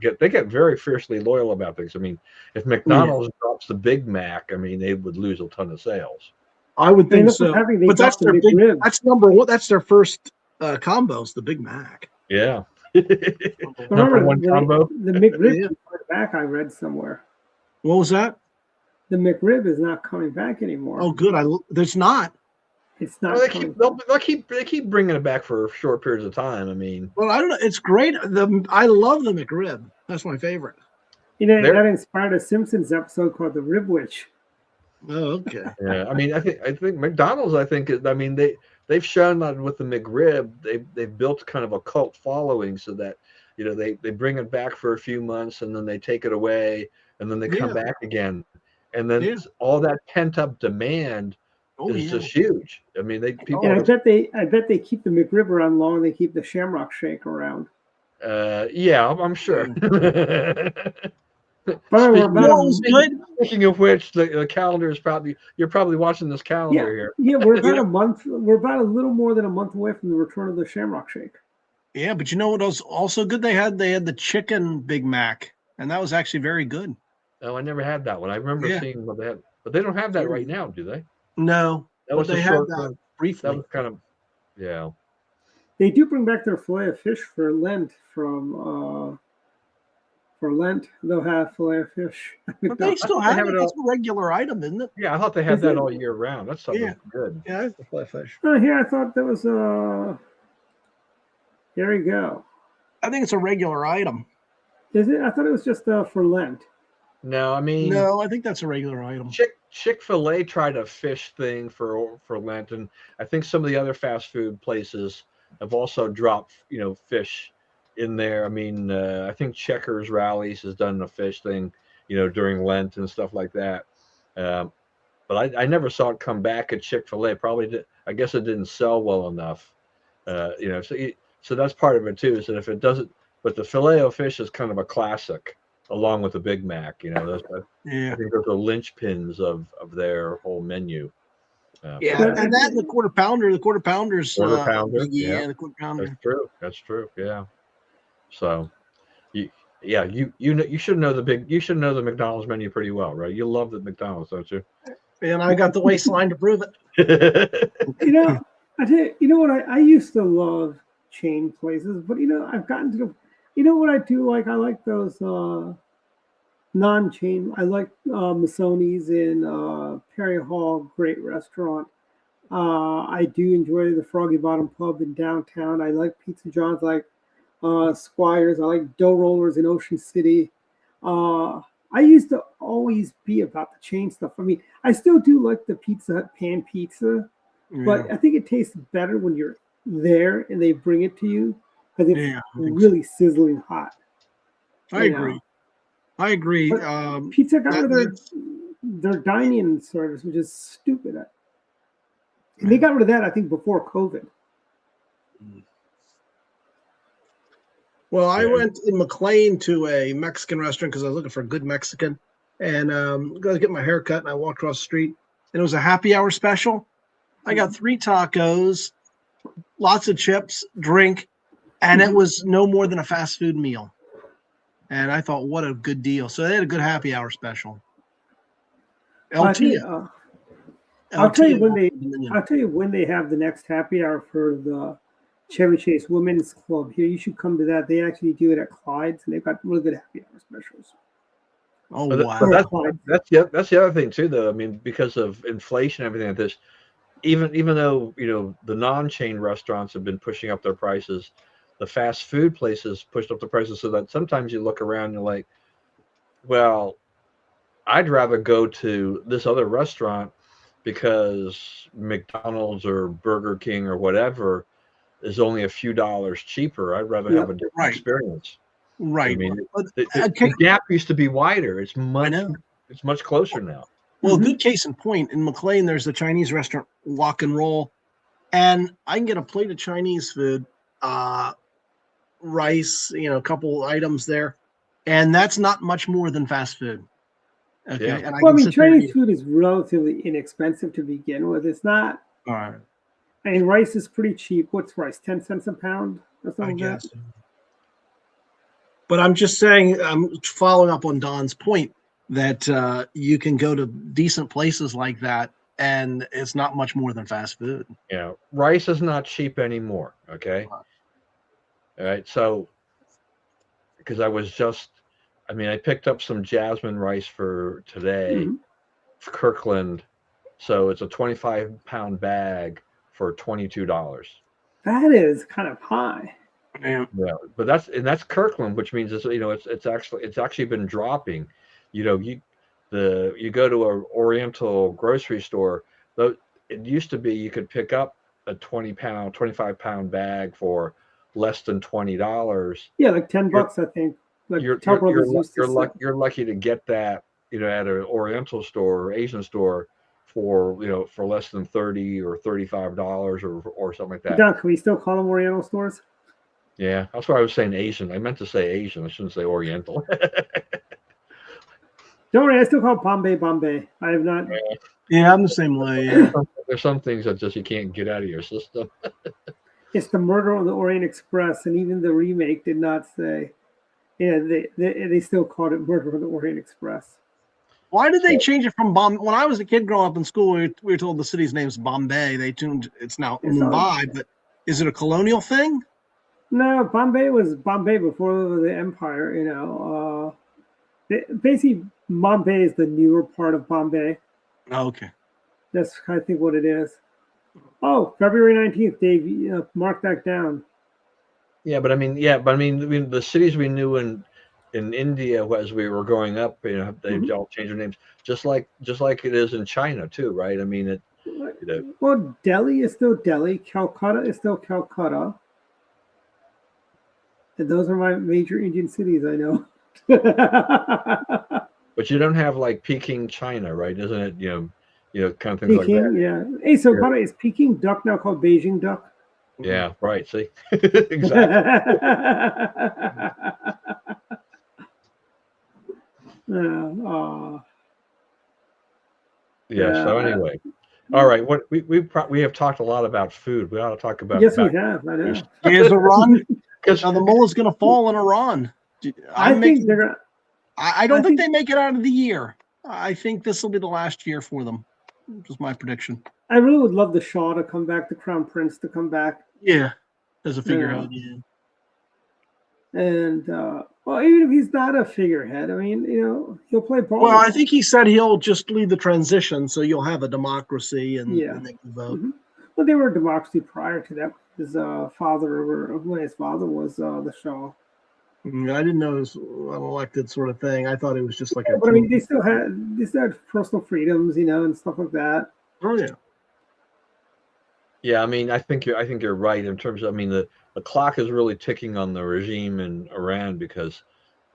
Speaker 7: get very fiercely loyal about things. I mean, if McDonald's drops the Big Mac, I mean, they would lose a ton of sales.
Speaker 6: I would think
Speaker 5: look
Speaker 6: so.
Speaker 5: what's happening, they
Speaker 6: But that's
Speaker 5: dropped the
Speaker 6: their
Speaker 5: McRib.
Speaker 6: that's number one. That's their first combos, the Big Mac.
Speaker 7: Yeah.
Speaker 5: Remember
Speaker 7: Number one combo.
Speaker 5: the McRib
Speaker 6: Yeah.
Speaker 5: is coming back. I read somewhere.
Speaker 6: What was that?
Speaker 5: The McRib is not coming back anymore.
Speaker 6: Oh, good. There's not.
Speaker 5: It's not.
Speaker 7: Well,
Speaker 5: coming
Speaker 7: they keep bringing it back for short periods of time. I mean,
Speaker 6: Well, I don't know. It's great. I love the McRib. That's my favorite.
Speaker 5: that inspired a Simpsons episode called "The Rib Witch."
Speaker 6: Oh, okay.
Speaker 7: yeah. I mean, I think McDonald's. They've shown that with the McRib, they've built kind of a cult following, so that they bring it back for a few months and then they take it away and then they come back again, and then all that pent up demand is just huge. I mean,
Speaker 5: And I bet they keep the McRib around long. They keep the Shamrock Shake around.
Speaker 7: Yeah, I'm sure.
Speaker 6: Speaking
Speaker 7: of which, the calendar is you're probably watching this calendar here.
Speaker 5: Yeah, we're about a month. We're about a little more than a month away from the return of the Shamrock Shake.
Speaker 6: Yeah, but you know what was also good? They had the chicken Big Mac, and that was actually very good.
Speaker 7: Oh, I never had that one. I remember seeing what they had, but they don't have that right now, do they?
Speaker 6: No,
Speaker 7: that was
Speaker 6: they had that briefly.
Speaker 7: That was kind of, yeah.
Speaker 5: They do bring back their fillet of fish for Lent for Lent. They'll have fillet of fish.
Speaker 6: But they still have it. It's a regular item, isn't it?
Speaker 7: Yeah, I thought they had that all year round. That's something good.
Speaker 6: Yeah, it's the fillet of fish.
Speaker 5: Oh, here I thought that was There we go.
Speaker 6: I think it's a regular item.
Speaker 5: Is it? I thought it was just for Lent.
Speaker 7: No, I mean,
Speaker 6: I think that's a regular item.
Speaker 7: Chick-fil-A tried a fish thing for Lent, and I think some of the other fast food places have also dropped fish in there. I mean, I think Checkers Rallies has done a fish thing during Lent and stuff like that. But I never saw it come back at Chick-fil-A. I guess it didn't sell well enough. So that's part of it too. Is that if it doesn't, but the Filet-O-Fish is kind of a classic, along with the Big Mac. I think those are linchpins of their whole menu.
Speaker 6: And that the quarter pounder. The quarter pounder's
Speaker 7: the quarter pounder. That's true. Yeah. So, you should know the McDonald's menu pretty well, right? You love the McDonald's, don't you?
Speaker 6: And I got the waistline to prove it.
Speaker 5: I tell you, what I used to love chain places, but I've gotten to what I do like. I like those non-chain. I like Missoni's in Perry Hall, great restaurant. I do enjoy the Froggy Bottom Pub in downtown. I like Pizza John's, I like Squires. I like dough rollers in Ocean City. I used to always be about the chain stuff. I mean, I still do like the Pizza Hut pan pizza, but I think it tastes better when you're there and they bring it to you because it's really sizzling hot.
Speaker 6: I agree.
Speaker 5: But Pizza got rid of their dine-in service, which is stupid. And they got rid of that, I think, before COVID.
Speaker 6: Well, I went in McLean to a Mexican restaurant because I was looking for a good Mexican, and got to get my hair cut. And I walked across the street, and it was a happy hour special. I got 3 tacos, lots of chips, drink, and it was no more than a fast food meal. And I thought, what a good deal. So they had a good happy hour special.
Speaker 5: I'll tell you when they have the next happy hour for the Chevy Chase Women's Club here. You should come to that. They actually do it at Clyde's, and they've got really good happy hour specials.
Speaker 6: Oh,
Speaker 7: wow. That's the other thing too, though. I mean, because of inflation and everything like this, even though the non-chain restaurants have been pushing up their prices, the fast food places pushed up the prices so that sometimes you look around and you're like, Well, I'd rather go to this other restaurant because McDonald's or Burger King or whatever is only a few dollars cheaper. I'd rather have
Speaker 5: Yep.
Speaker 7: a different
Speaker 6: Right.
Speaker 7: experience. I
Speaker 6: Right.
Speaker 7: mean,
Speaker 6: But
Speaker 7: the gap used to be wider. It's
Speaker 6: I know.
Speaker 7: much closer now.
Speaker 6: Well,
Speaker 5: Mhm.
Speaker 6: a good case in point, in McLean, there's a Chinese restaurant, Walk and Roll, and I can get a plate of Chinese food, rice, a couple items there, and that's not much more than fast food. Okay,
Speaker 7: Yeah.
Speaker 6: and I
Speaker 5: Well, I
Speaker 6: can
Speaker 5: mean,
Speaker 6: sit there and
Speaker 5: Chinese
Speaker 6: eat.
Speaker 5: food is relatively inexpensive to begin with. It's not.
Speaker 6: All right,
Speaker 5: I mean, rice is pretty cheap. What's rice? 10 cents a pound or
Speaker 6: I
Speaker 5: something like
Speaker 6: guess.
Speaker 5: that.
Speaker 6: But I'm just saying, I'm following up on Don's point that you can go to decent places like that, and it's not much more than fast food.
Speaker 7: Yeah, rice is not cheap anymore. Okay, all right. So because I mean, I picked up some jasmine rice for today,
Speaker 5: Mhm.
Speaker 7: Kirkland. So it's a 25-pound bag for $22.
Speaker 5: That is kind of high.
Speaker 6: Yeah.
Speaker 7: Yeah, but that's Kirkland, which means it's actually been dropping. You know, you go to a Oriental grocery store, though it used to be you could pick up a 20-pound, 25-pound bag for less than $20.
Speaker 5: Yeah, like 10
Speaker 7: You're
Speaker 5: bucks, I think. Like
Speaker 7: you're
Speaker 5: Tell
Speaker 7: you're you're,
Speaker 5: Brothers
Speaker 7: lu-
Speaker 5: used to
Speaker 7: you're,
Speaker 5: sell.
Speaker 7: luck, you're lucky to get that, at an Oriental store or Asian store for for less than 30 or $35 or something like that.
Speaker 5: Don, can we still call them Oriental stores?
Speaker 7: Yeah, that's why I was saying Asian. I meant to say Asian. I shouldn't say Oriental.
Speaker 5: Don't worry, I still call it Bombay Bombay. I have not.
Speaker 6: Yeah, I'm the same way. Yeah.
Speaker 7: There's some things that just you can't get out of your system.
Speaker 5: It's the Murder on the Orient Express, and even the remake did not say. Yeah, they still called it Murder on the Orient Express.
Speaker 6: Why did they change it from Bombay? When I was a kid growing up in school, we were told the city's name's Bombay. It's now
Speaker 5: It's not-
Speaker 6: Mumbai, but is it a colonial thing?
Speaker 5: No, Bombay was Bombay before the empire. Basically, Bombay is the newer part of Bombay.
Speaker 6: Oh, okay.
Speaker 5: That's I think what it is. Oh, February 19th, Dave. Mark that down.
Speaker 7: But I mean, the cities we knew in India as we were growing up, they all changed their names, just like it is in China too, right? I mean,
Speaker 5: Well, Delhi is still Delhi. Calcutta is still Calcutta. And those are my major Indian cities I know.
Speaker 7: but you don't have like Peking, China, right? Isn't it? Kind of things like
Speaker 5: Peking,
Speaker 7: that.
Speaker 5: yeah. Hey, so by the way, is Peking duck now called Beijing duck?
Speaker 7: Yeah, right. See, exactly. Yeah. So anyway, all right. What we have talked a lot about food. We ought to talk about.
Speaker 5: Yes, we have. I know.
Speaker 6: Here's Iran.
Speaker 7: Because
Speaker 6: Now the mullah's going to fall in Iran.
Speaker 5: I think they're gonna.
Speaker 6: I don't think they make it out of the year. I think this will be the last year for them. Just my prediction.
Speaker 5: I really would love the Shah to come back, the Crown Prince to come back,
Speaker 6: Yeah, as a figurehead. Yeah.
Speaker 5: and well, even if he's not a figurehead, I mean, he'll play ball.
Speaker 6: Well, I think he said he'll just lead the transition, so you'll have a democracy and,
Speaker 5: Yeah.
Speaker 6: and they can vote.
Speaker 5: Mhm. Well, they were a democracy prior to that. His when his father was the Shah.
Speaker 6: I didn't know it was an elected sort of thing. I thought it was just like a.
Speaker 5: But I mean, they still had personal freedoms, and stuff like that.
Speaker 6: Oh yeah.
Speaker 7: Yeah, I mean, I think you're right in terms of. I mean, the clock is really ticking on the regime in Iran because,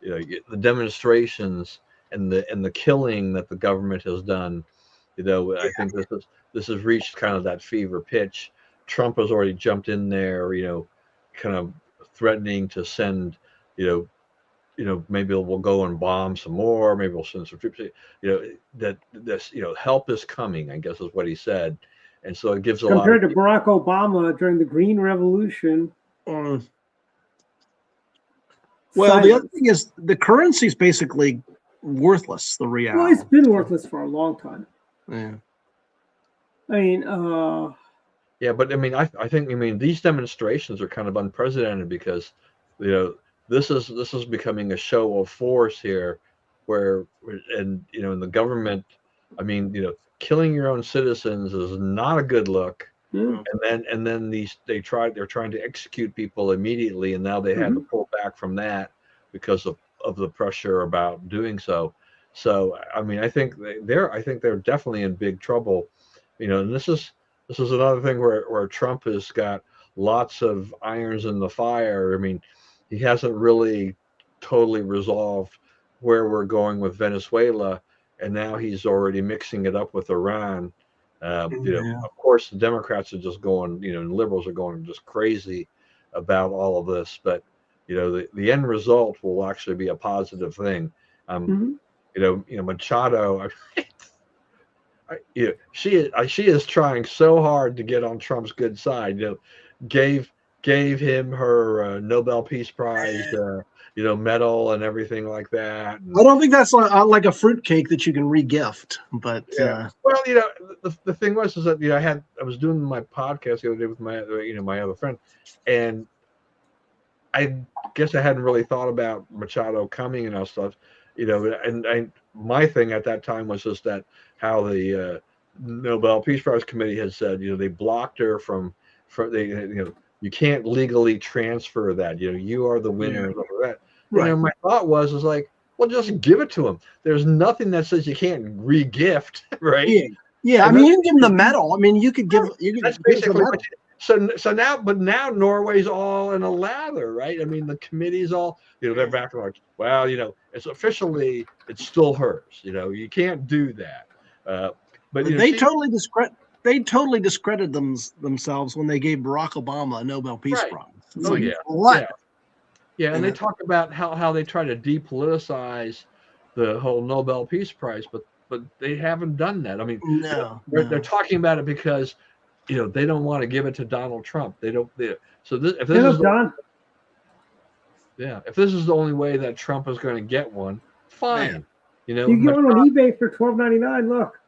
Speaker 7: the demonstrations and the killing that the government has done. I think this has reached kind of that fever pitch. Trump has already jumped in there, kind of threatening to send, maybe we'll go and bomb some more. Maybe we'll send some troops. That this, help is coming, I guess is what he said. And so it gives a lot
Speaker 5: Compared to Barack Obama during the Green Revolution.
Speaker 6: Well, the other thing is the currency is basically worthless. The real.
Speaker 5: Well, it's been worthless for a long time.
Speaker 6: Yeah.
Speaker 5: I mean,
Speaker 7: Yeah, but I mean, I think these demonstrations are kind of unprecedented because, this is becoming a show of force here, and in the government, I mean, killing your own citizens is not a good look.
Speaker 5: yeah.
Speaker 7: And then they're trying to execute people immediately, and now they had to pull back from that because of of the pressure about doing so. So I mean, I think they're definitely in big trouble, and this is another thing where Trump has got lots of irons in the fire. I mean, he hasn't really totally resolved where we're going with Venezuela, and now he's already mixing it up with Iran. Of course, the Democrats are just going, and liberals are going just crazy about all of this, but the end result will actually be a positive thing. Machado, she is trying so hard to get on Trump's good side. Gave him her Nobel Peace Prize, medal and everything like that.
Speaker 6: I don't think that's like a fruitcake that you can re-gift, but
Speaker 7: well, the thing was is that I was doing my podcast the other day with my my other friend, and I guess I hadn't really thought about Machado coming and all stuff, and my thing at that time was just that how the Nobel Peace Prize Committee had said, they blocked her from you can't legally transfer that, you are the winner of that.
Speaker 6: Right.
Speaker 7: My thought was like, well, just give it to him. There's nothing that says you can't re-gift, right?
Speaker 6: Yeah. I mean, you can give him the medal. I mean, you could give.
Speaker 7: That's basically what so now Norway's all in a lather, right? I mean, the committee's all, they're back like, well, it's officially, it's still hers. You can't do that. But
Speaker 6: they totally discredited themselves when they gave Barack Obama a Nobel Peace Prize. It's what?
Speaker 7: Yeah, and they talk about how they try to depoliticize the whole Nobel Peace Prize, but they haven't done that. I mean, they're talking about it because they don't want to give it to Donald Trump. If this is the only way that Trump is going to get one, fine.
Speaker 5: You can get one on eBay for $12.99. Look.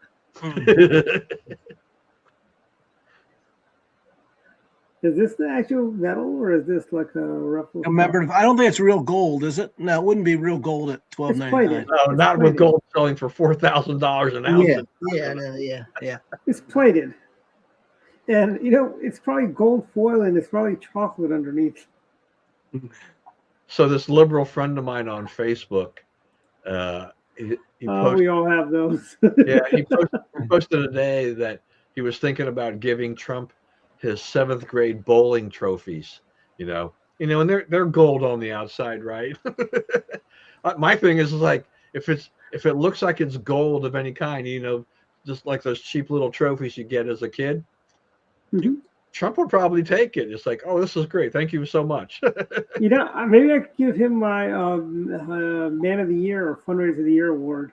Speaker 5: Is this the actual metal, or is this like a replica?
Speaker 6: I don't think it's real gold, is it? No, it wouldn't be real gold at $12.99.
Speaker 7: No, not with gold selling for $4,000 an ounce.
Speaker 6: Yeah.
Speaker 5: It's plated, and it's probably gold foil, and it's probably chocolate underneath.
Speaker 7: So this liberal friend of mine on Facebook, he posted,
Speaker 5: we all have those.
Speaker 7: he posted a day that he was thinking about giving Trump his 7th grade bowling trophies, and they're gold on the outside, right? My thing is like, if it looks like it's gold of any kind, just like those cheap little trophies you get as a kid, Trump would probably take it. It's like, oh, this is great, thank you so much.
Speaker 5: Maybe I could give him my Man of the Year or Fundraiser of the Year award.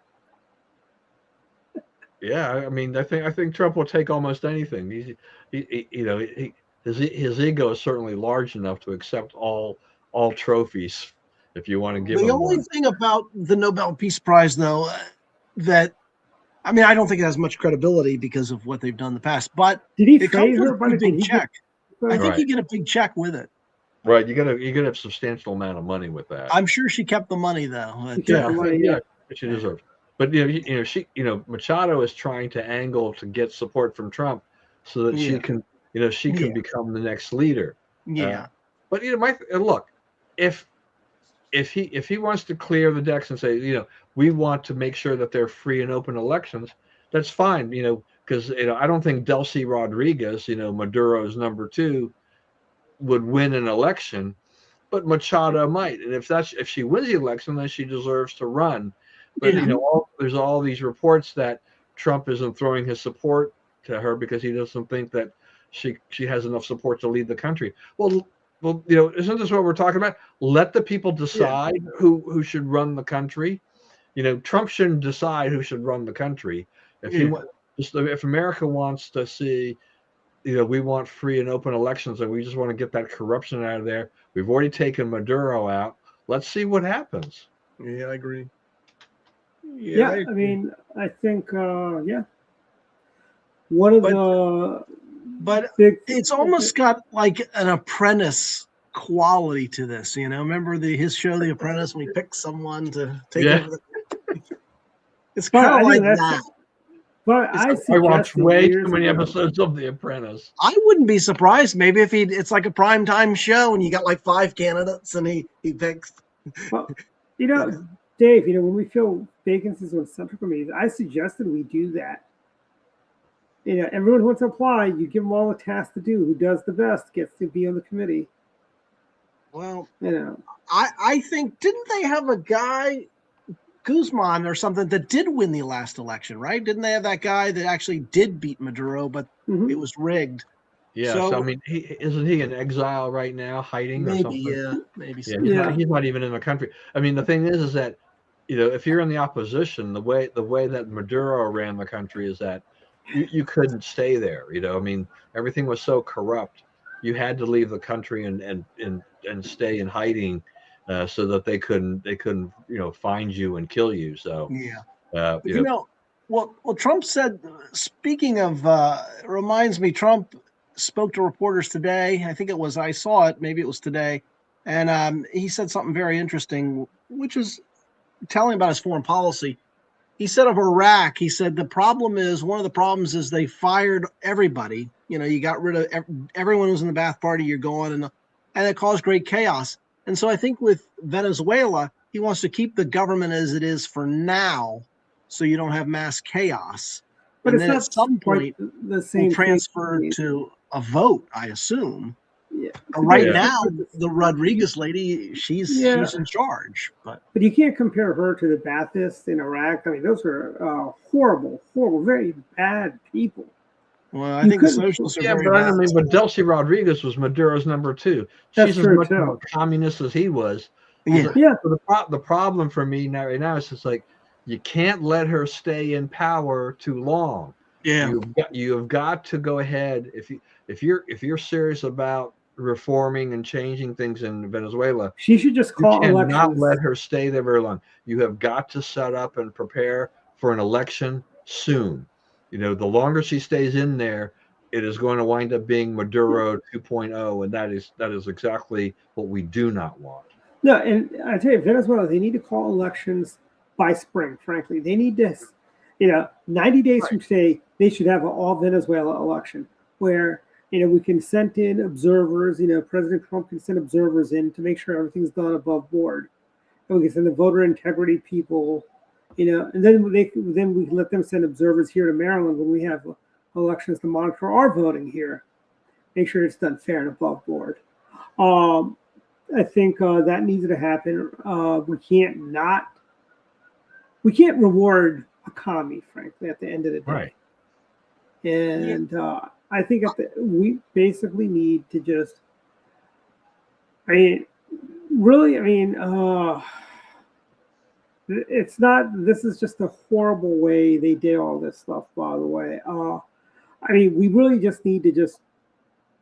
Speaker 7: Yeah, I mean, I think Trump will take almost anything. His ego is certainly large enough to accept all trophies. If you want to give
Speaker 6: the
Speaker 7: him
Speaker 6: only
Speaker 7: one.
Speaker 6: thing about the Nobel Peace Prize, though, I don't think it has much credibility because of what they've done in the past. But
Speaker 5: did he
Speaker 6: it comes with a big check. I think you get a big check with it.
Speaker 7: Right, you get a substantial amount of money with that.
Speaker 6: I'm sure she kept the money though.
Speaker 7: She deserves. But Machado is trying to angle to get support from Trump so that she can become the next leader. But look, if he wants to clear the decks and say, we want to make sure that they're free and open elections, that's fine, because I don't think Delcy Rodriguez, Maduro's number 2, would win an election, but Machado might. And if she wins the election, then she deserves to run. But there's all these reports that Trump isn't throwing his support to her because he doesn't think that she has enough support to lead the country. Well, isn't this what we're talking about? Let the people decide who should run the country. Trump shouldn't decide who should run the country. If America wants to see, we want free and open elections, and we just want to get that corruption out of there. We've already taken Maduro out. Let's see what happens.
Speaker 6: Yeah, I agree.
Speaker 5: I mean, I think, one of
Speaker 6: but it's almost got like an Apprentice quality to this. Remember his show, The Apprentice, when he picks someone to take over it's kind of like that.
Speaker 5: But
Speaker 7: I watched way too many episodes of The Apprentice.
Speaker 6: I wouldn't be surprised. Maybe if it's like a primetime show and you got like 5 candidates and he picks.
Speaker 5: Well, You know, Dave, when we fill vacancies on central committees, I suggested we do that. Everyone who wants to apply, you give them all a task to do. Who does the best gets to be on the committee.
Speaker 6: Well, I think, didn't they have a guy, Guzman or something, that did win the last election, right? Didn't they have that guy that actually did beat Maduro, but it was rigged?
Speaker 7: Yeah, so I mean, isn't he in exile right now, hiding or something?
Speaker 6: Maybe.
Speaker 7: Yeah, he's not even in the country. I mean, the thing is that, if you're in the opposition, the way that Maduro ran the country is that you couldn't stay there. I mean, everything was so corrupt. You had to leave the country and stay in hiding, so that they couldn't find you and kill you. So
Speaker 6: well, Trump said. Speaking of, reminds me, Trump spoke to reporters today. I think I saw it. Maybe it was today, and he said something very interesting, which is telling about his foreign policy. He said of Iraq, he said one of the problems is they fired everybody. You got rid of everyone who's in the Ba'ath Party. You're gone, and it caused great chaos. And so I think with Venezuela, he wants to keep the government as it is for now, so you don't have mass chaos.
Speaker 5: But
Speaker 6: and
Speaker 5: it's
Speaker 6: then
Speaker 5: not
Speaker 6: at some point,
Speaker 5: the same
Speaker 6: transfer to a vote, I assume.
Speaker 5: Yeah.
Speaker 6: Right now, the Rodriguez lady, she's in charge. But
Speaker 5: you can't compare her to the Baathists in Iraq. I mean, those are horrible, very bad people.
Speaker 6: Well, I think the socialists are very bad.
Speaker 7: But Delcy Rodriguez was Maduro's number 2. She's as much of a communist as he was.
Speaker 5: Yeah.
Speaker 7: So the problem for me right now is just like, you can't let her stay in power too long.
Speaker 6: Yeah.
Speaker 7: You have got to go ahead if you're serious about reforming and changing things in Venezuela.
Speaker 5: She should just call elections.
Speaker 7: You cannot let her stay there very long. You have got to set up and prepare for an election soon. The longer she stays in there, it is going to wind up being Maduro 2.0, and that is exactly what we do not want.
Speaker 5: No, and I tell you, Venezuela, they need to call elections by spring. Frankly, they need to, 90 days from today, they should have an all Venezuela election where we can send in observers. President Trump can send observers in to make sure everything's done above board, and we can send the voter integrity people. And then we can let them send observers here to Maryland when we have elections to monitor our voting here. Make sure it's done fair and above board. I think that needs to happen. We can't reward a commie, frankly, at the end of the day.
Speaker 7: Right.
Speaker 5: And I think we basically need to just. It's not. This is just a horrible way they did all this stuff. By the way, we really just need to just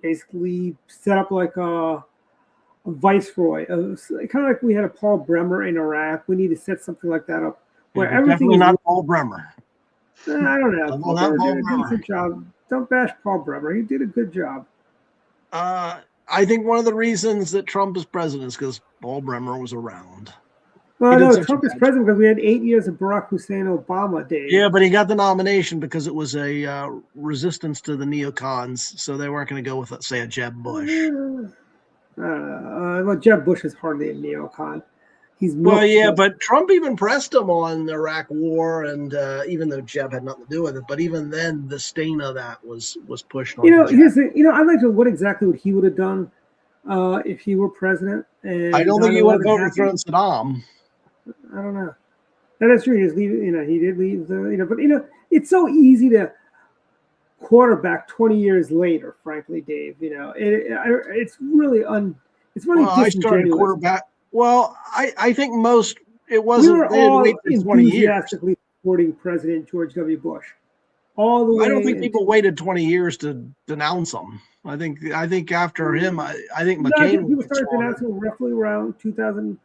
Speaker 5: basically set up like a viceroy, kind of like we had a Paul Bremer in Iraq. We need to set something like that up where everything is
Speaker 6: not Paul Bremer.
Speaker 5: I don't know.
Speaker 6: Paul Bremer did a
Speaker 5: decent job. Don't bash Paul Bremer. He did a good job.
Speaker 6: I think one of the reasons that Trump is president is because Paul Bremer was around.
Speaker 5: Well, no, Trump is president because we had 8 years of Barack Hussein Obama days.
Speaker 6: Yeah, but he got the nomination because it was a resistance to the neocons, so they weren't going to go with, let's say, a Jeb Bush.
Speaker 5: Well, Jeb Bush is hardly a neocon.
Speaker 6: But Trump even pressed him on the Iraq War, and even though Jeb had nothing to do with it, but even then, the stain of that was pushed on.
Speaker 5: I'd like to know what exactly he would have done if he were president. And
Speaker 6: I don't think he would have overthrown Saddam.
Speaker 5: I don't know. That is true. He did leave but it's so easy to quarterback 20 years later. Frankly, Dave, it's really it's really
Speaker 6: I started quarterback. Well, I think it wasn't.
Speaker 5: We were all enthusiastically supporting President George W. Bush. All the way.
Speaker 6: I don't think people waited 20 years to denounce him. I think after him, I think McCain.
Speaker 5: People started denouncing roughly around 2000.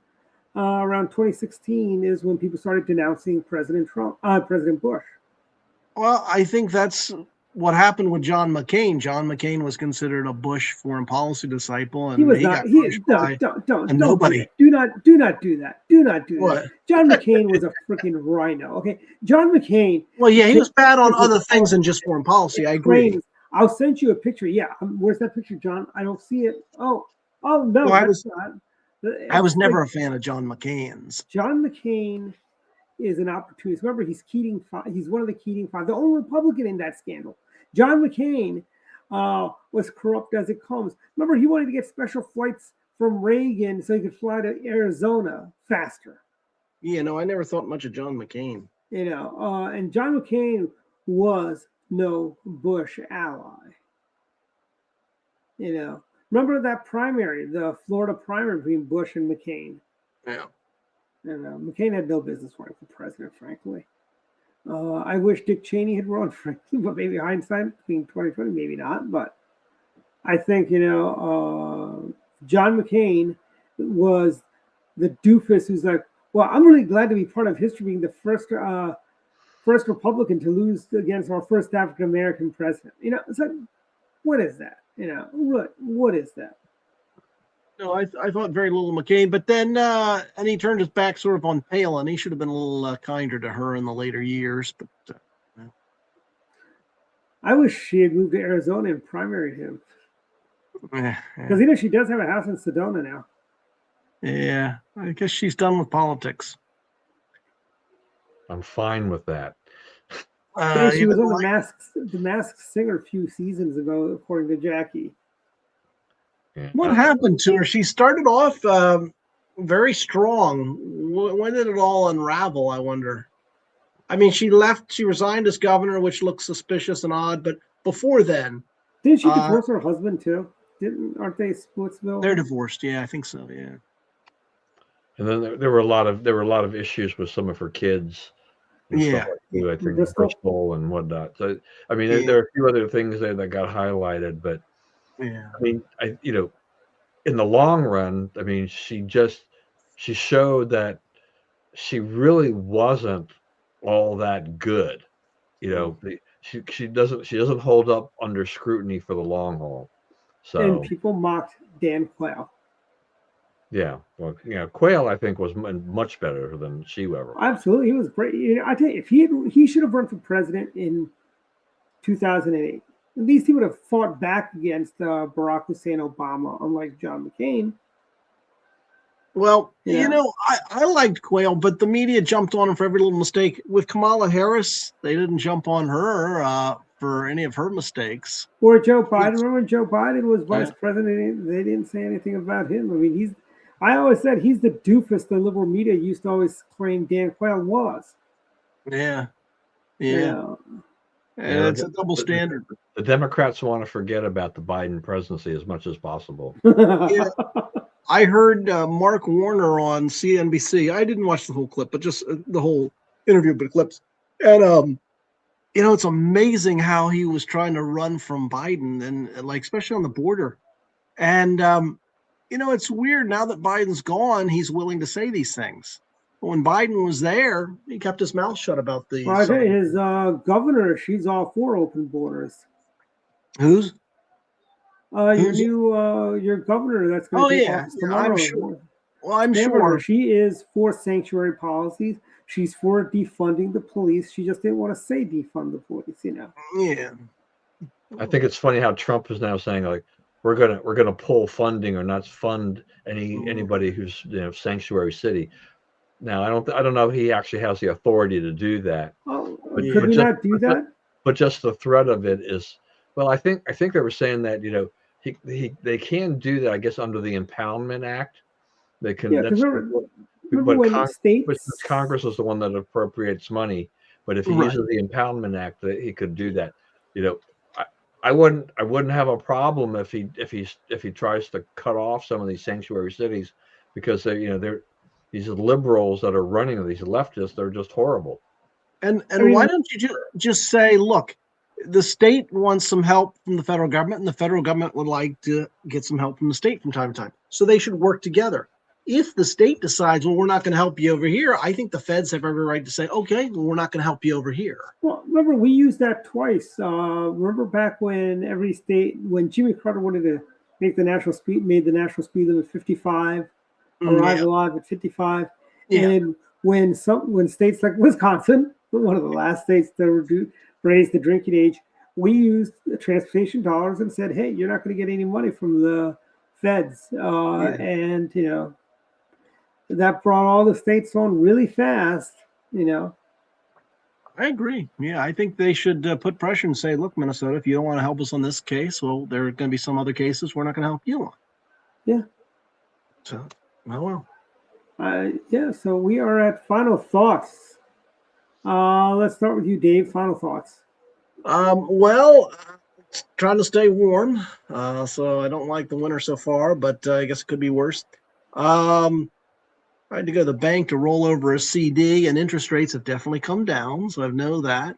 Speaker 5: Around 2016 is when people started denouncing President Bush.
Speaker 6: Well, I think that's what happened with John McCain. John McCain was considered a Bush foreign policy disciple, and
Speaker 5: he got pushed by
Speaker 6: nobody.
Speaker 5: Do not do that. Do not do
Speaker 6: what?
Speaker 5: that. John McCain was a freaking rhino. Okay, John McCain.
Speaker 6: Well, yeah, he was bad on other things than just foreign policy. I agree.
Speaker 5: I'll send you a picture. Yeah, where's that picture, John? I don't see it. Oh no, that's not.
Speaker 6: I was
Speaker 5: It's
Speaker 6: never
Speaker 5: like
Speaker 6: a fan of John McCain's.
Speaker 5: John McCain is an opportunist. Remember, he's Keating. He's one of the Keating Five, the only Republican in that scandal. John McCain was corrupt as it comes. Remember, he wanted to get special flights from Reagan so he could fly to Arizona faster.
Speaker 6: Yeah, no, I never thought much of John McCain.
Speaker 5: And John McCain was no Bush ally. Remember that primary, the Florida primary between Bush and McCain.
Speaker 6: Yeah.
Speaker 5: McCain had no business running for president, frankly. I wish Dick Cheney had run, frankly, but maybe hindsight between 2020, maybe not. But I think, John McCain was the doofus who's like, well, I'm really glad to be part of history being the first Republican to lose against our first African American president. It's like, what is that? What is that?
Speaker 6: No, I thought very little of McCain, but then and he turned his back sort of on Palin. He should have been a little kinder to her in the later years. But
Speaker 5: I wish she had moved to Arizona and primaried him, because she does have a house in Sedona now.
Speaker 6: Yeah, I guess she's done with politics.
Speaker 7: I'm fine with that.
Speaker 5: She was on the Masked Singer a few seasons ago, according to Jackie.
Speaker 7: Yeah.
Speaker 6: What happened to her? She started off very strong. When did it all unravel, I wonder? I mean, she resigned as governor, which looks suspicious and odd, but before then...
Speaker 5: Didn't she divorce her husband, too? Aren't they Splitsville?
Speaker 6: They're divorced, yeah, I think so, yeah.
Speaker 7: And then there were a lot of issues with some of her kids. And stuff like that, I think Bristol and whatnot. So I mean, there are a few other things there that got highlighted, but
Speaker 6: yeah,
Speaker 7: I mean, in the long run, I mean, she showed that she really wasn't all that good. She doesn't hold up under scrutiny for the long haul. So
Speaker 5: and people mocked Dan Quayle.
Speaker 7: Yeah, well, Quayle I think was much better than she ever.
Speaker 5: Absolutely, he was great. I tell you, if he should have run for president in 2008. At least he would have fought back against Barack Hussein Obama, unlike John McCain.
Speaker 6: Well, I liked Quayle, but the media jumped on him for every little mistake. With Kamala Harris, they didn't jump on her for any of her mistakes.
Speaker 5: Or Joe Biden. Remember when Joe Biden was vice president? They didn't say anything about him. I mean, I always said he's the doofus the liberal media used to always claim Dan Quayle was.
Speaker 6: Yeah. And it's a double standard.
Speaker 7: The Democrats want to forget about the Biden presidency as much as possible.
Speaker 6: Yeah. I heard Mark Warner on CNBC. I didn't watch the whole clip, but just the whole interview, but clips. And, it's amazing how he was trying to run from Biden and like, especially on the border. And, it's weird now that Biden's gone, he's willing to say these things. But when Biden was there, he kept his mouth shut about the.
Speaker 5: Well, I think his governor, she's all for open borders.
Speaker 6: Who's?
Speaker 5: Your governor that's going to take office tomorrow.
Speaker 6: I'm sure. Well, I'm sure
Speaker 5: she is for sanctuary policies. She's for defunding the police. She just didn't want to say defund the police,
Speaker 6: Yeah.
Speaker 7: I think it's funny how Trump is now saying like we're gonna pull funding or not fund anybody who's sanctuary city. Now I don't know if he actually has the authority to do that.
Speaker 5: Could we not do that?
Speaker 7: But just the threat of it is I think they were saying that they can do that, I guess, under the Impoundment Act. They can.
Speaker 5: Yeah, remember when
Speaker 7: Congress is the one that appropriates money. But if he uses the Impoundment Act, he could do that. I wouldn't have a problem if he tries to cut off some of these sanctuary cities, because they're these liberals that are running, these leftists, they're just horrible.
Speaker 6: And why don't you just say, look, the state wants some help from the federal government, and the federal government would like to get some help from the state from time to time. So they should work together. If the state decides, well, we're not going to help you over here, I think the feds have every right to say, okay, well, we're not going to help you over here.
Speaker 5: Well, remember, we used that twice. Remember back when when Jimmy Carter wanted to made the national speed limit 55, arrive alive at 55. Yeah. And when states like Wisconsin, one of the last states that raised the drinking age, we used the transportation dollars and said, hey, you're not going to get any money from the feds. And, that brought all the states on really fast, you know.
Speaker 6: I agree. Yeah, I think they should put pressure and say, look, Minnesota, if you don't want to help us on this case, well, there are going to be some other cases we're not going to help you on.
Speaker 5: Yeah.
Speaker 6: So, oh well.
Speaker 5: Yeah, so we are at final thoughts. Let's start with you, Dave. Final thoughts.
Speaker 6: Well, it's trying to stay warm, so I don't like the winter so far, but I guess it could be worse. I had to go to the bank to roll over a CD, and interest rates have definitely come down, so I know that.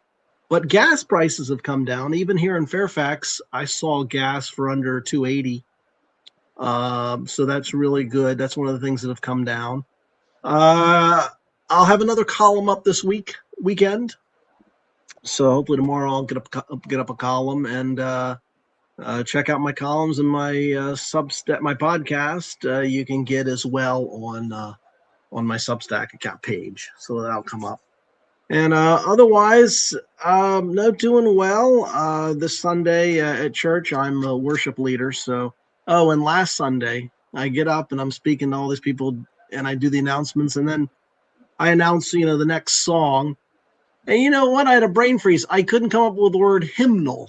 Speaker 6: But gas prices have come down. Even here in Fairfax, I saw gas for under $2.80. So that's really good. That's one of the things that have come down. I'll have another column up this weekend. So hopefully tomorrow I'll get up a column and check out my columns and my Substack, my podcast. You can get as well on my Substack account page, so that'll come up. And otherwise, no, doing well. This Sunday at church, I'm a worship leader. So, and last Sunday, I get up and I'm speaking to all these people, and I do the announcements, and then I announce, the next song. And you know what? I had a brain freeze. I couldn't come up with the word hymnal.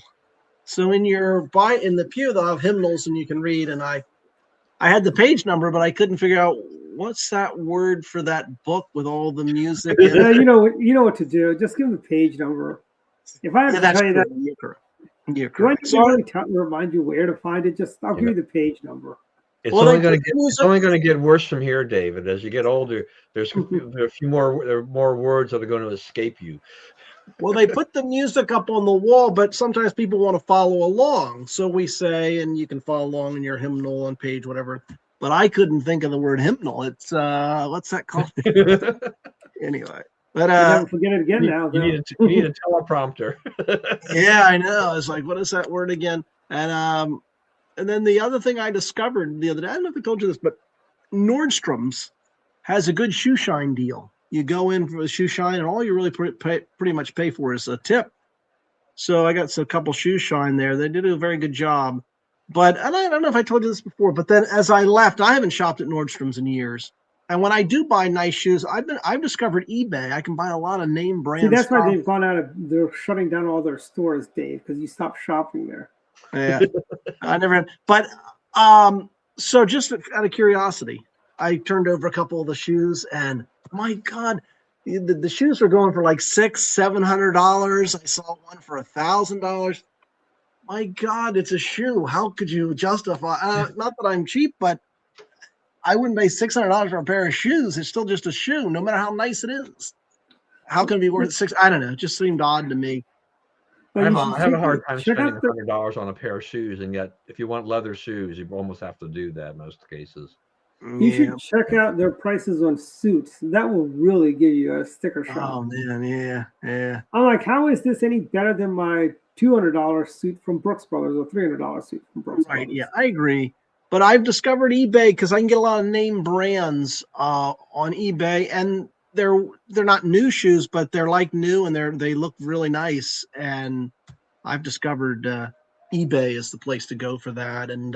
Speaker 6: So in the pew, they'll have hymnals, and you can read. And I had the page number, but I couldn't figure out what's that word for that book with all the music.
Speaker 5: You know what to do. Just give them the page number. If I have to tell you that,
Speaker 6: you're correct.
Speaker 5: Do I need to remind you where to find it? I'll give you the page number.
Speaker 7: It's only going to get worse from here, David. As you get older, there are a few more words that are going to escape you.
Speaker 6: Well, they put the music up on the wall, but sometimes people want to follow along. So we say, and you can follow along in your hymnal on page, whatever. But I couldn't think of the word hymnal. It's what's that called? Anyway, but
Speaker 5: never forget it again now.
Speaker 7: You need a teleprompter.
Speaker 6: Yeah, I know. It's like, what is that word again? And then the other thing I discovered the other day, I don't know if I told you this, but Nordstrom's has a good shoe shine deal. You go in for a shoe shine, and all you really pretty much pay for is a tip. So I got a couple shoe shine there. They did a very good job. But and I don't know if I told you this before, but then as I left, I haven't shopped at Nordstrom's in years. And when I do buy nice shoes, I've discovered eBay. I can buy a lot of name brand.
Speaker 5: See, that's
Speaker 6: stuff.
Speaker 5: why they're shutting down all their stores, Dave, because you stopped shopping there.
Speaker 6: Yeah, I never had. But so just out of curiosity, I turned over a couple of the shoes, and my God, the shoes were going for like $600-700. I saw one for $1,000. My God, it's a shoe. How could you justify? Not that I'm cheap, but I wouldn't pay $600 for a pair of shoes. It's still just a shoe, no matter how nice it is. How can it be worth $600? I don't know. It just seemed odd to me.
Speaker 7: I have a hard time spending $100 on a pair of shoes, and yet if you want leather shoes, you almost have to do that in most cases.
Speaker 5: You should check out their prices on suits. That will really give you a sticker shock.
Speaker 6: Oh man, yeah.
Speaker 5: I'm like, how is this any better than my $200 suit from Brooks Brothers or $300 suit from Brooks Brothers?
Speaker 6: Yeah, I agree. But I've discovered eBay because I can get a lot of name brands on eBay, and they're not new shoes, but they're like new, and they look really nice. And I've discovered eBay is the place to go for that. And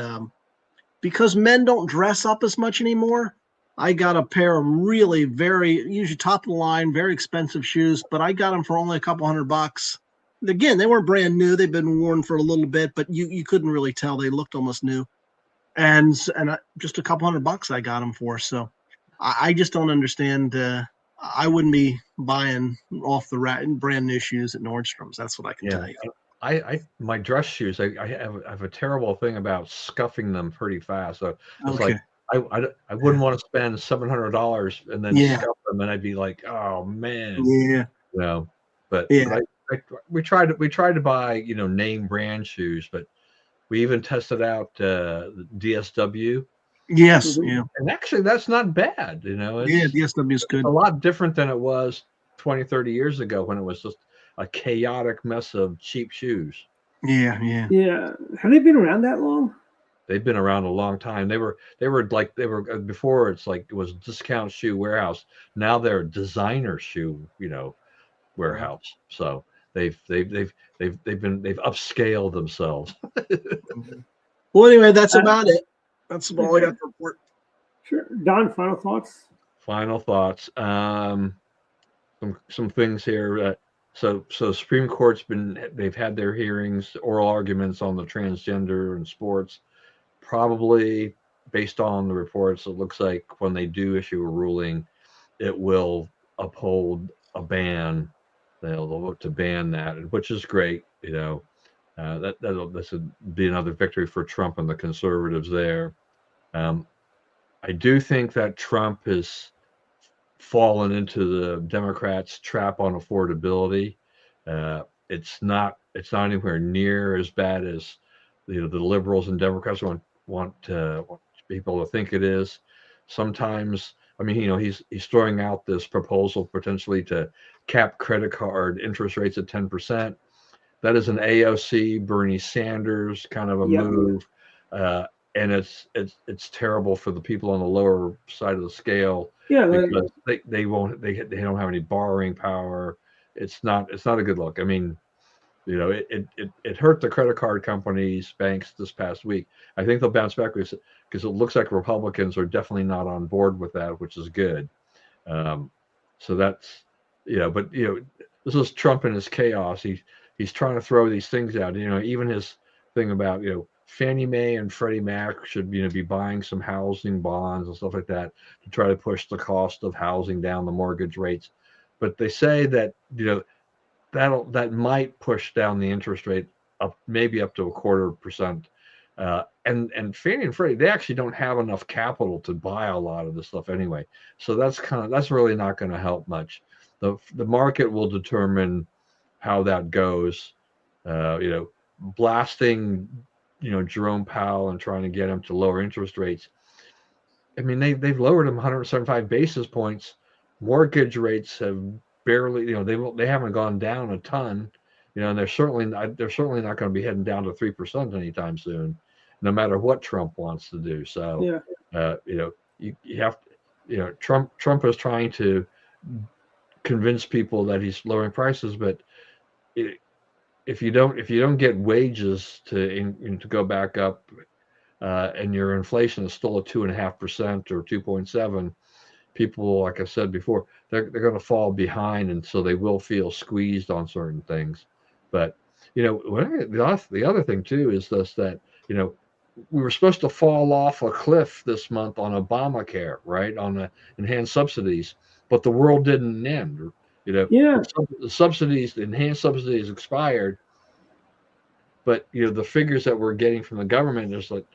Speaker 6: because men don't dress up as much anymore, I got a pair of really usually top of the line, very expensive shoes, but I got them for only a couple $100. Again, they weren't brand new; they've been worn for a little bit, but you couldn't really tell. They looked almost new. And just a couple $100 I got them for. So I just don't understand. I wouldn't be buying off the rack brand new shoes at Nordstrom's. That's what I can tell you.
Speaker 7: My dress shoes, I have a terrible thing about scuffing them pretty fast. So it's like I wouldn't want to spend $700 and then scuff them, and I'd be like, oh man, But we tried to buy name brand shoes, but we even tested out DSW.
Speaker 6: Yes, yeah.
Speaker 7: And actually, that's not bad.
Speaker 6: DSW is good.
Speaker 7: A lot different than it was 20, 30 years ago when it was just a chaotic mess of cheap shoes.
Speaker 5: Yeah. Have they been around that long?
Speaker 7: They've been around a long time. They were before. It's like it was Discount Shoe Warehouse. Now they're Designer Shoe, warehouse. So they've upscaled themselves.
Speaker 6: Well, anyway, that's about it. That's all I got to report.
Speaker 5: Sure. Don, final thoughts?
Speaker 7: Final thoughts. Some things here. So Supreme Court's they've had their hearings, oral arguments on the transgender and sports. Probably based on the reports, it looks like when they do issue a ruling, it will uphold a ban. They'll look to ban that, which is great. This would be another victory for Trump and the conservatives there. I do think that Trump has fallen into the Democrats' trap on affordability. It's not anywhere near as bad as the liberals and Democrats want people to think it is. Sometimes, I mean, he's throwing out this proposal potentially to cap credit card interest rates at 10%. That is an AOC Bernie Sanders kind of a move, and it's terrible for the people on the lower side of the scale.
Speaker 5: Yeah,
Speaker 7: because they don't have any borrowing power. It's not a good look. I mean, it hurt the credit card companies, banks this past week. I think they'll bounce back because it looks like Republicans are definitely not on board with that, which is good. So that's but this is Trump and his chaos. He's trying to throw these things out. Even his thing about Fannie Mae and Freddie Mac should be buying some housing bonds and stuff like that to try to push the cost of housing down, the mortgage rates. But they say that that might push down the interest rate up, maybe up to 0.25%. And Fannie and Freddie, they actually don't have enough capital to buy a lot of this stuff anyway. So that's really not going to help much. The market will determine how that goes. Blasting Jerome Powell and trying to get him to lower interest rates. I mean, they've lowered them 175 basis points. Mortgage rates have barely, they haven't gone down a ton, and they're certainly not going to be heading down to 3% anytime soon, no matter what Trump wants to do. So, you have to, Trump is trying to convince people that he's lowering prices, but if you don't get wages to go back up, and your inflation is still at 2.5% or 2.7%, people, like I said before, they're going to fall behind, and so they will feel squeezed on certain things. But the other thing too is that we were supposed to fall off a cliff this month on Obamacare, right, on the enhanced subsidies, but the world didn't end. The subsidies, the enhanced subsidies expired, but the figures that we're getting from the government is like,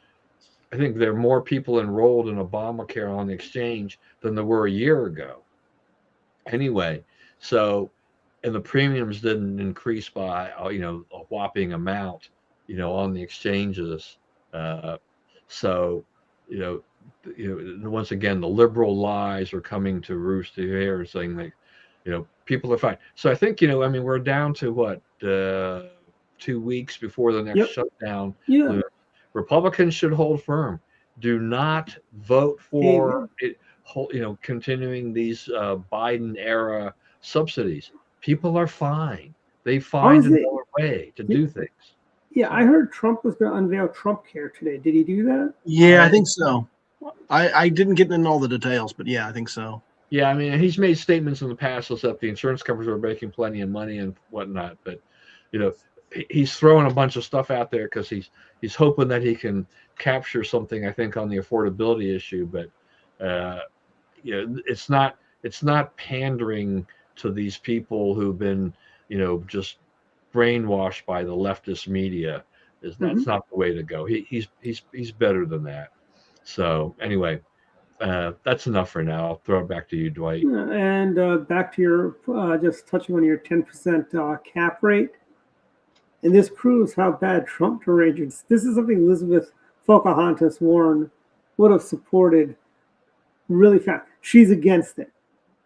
Speaker 7: I think there are more people enrolled in Obamacare on the exchange than there were a year ago. Anyway, so, and the premiums didn't increase by a whopping amount on the exchanges. So once again, the liberal lies are coming to roost here, saying that people are fine. So I think we're down to what 2 weeks before the next shutdown. Republicans should hold firm. Do not vote for it. Continuing these Biden era subsidies. People are fine. They find another way to do things.
Speaker 5: Yeah, I heard Trump was going to unveil Trump Care today. Did he do that?
Speaker 6: Yeah, I think so. I didn't get into all the details, but yeah, I think so.
Speaker 7: Yeah, I mean, he's made statements in the past that the insurance companies are making plenty of money and whatnot, but he's throwing a bunch of stuff out there because he's hoping that he can capture something, I think, on the affordability issue. But it's not pandering to these people who've been just brainwashed by the leftist media. That's not the way to go. He's better than that. So anyway, that's enough for now. I'll throw it back to you, Dwight.
Speaker 5: And back to your just touching on your 10% cap rate. And this proves how bad Trump arrangements. This is something Elizabeth Pocahontas Warren would have supported really fast. She's against it.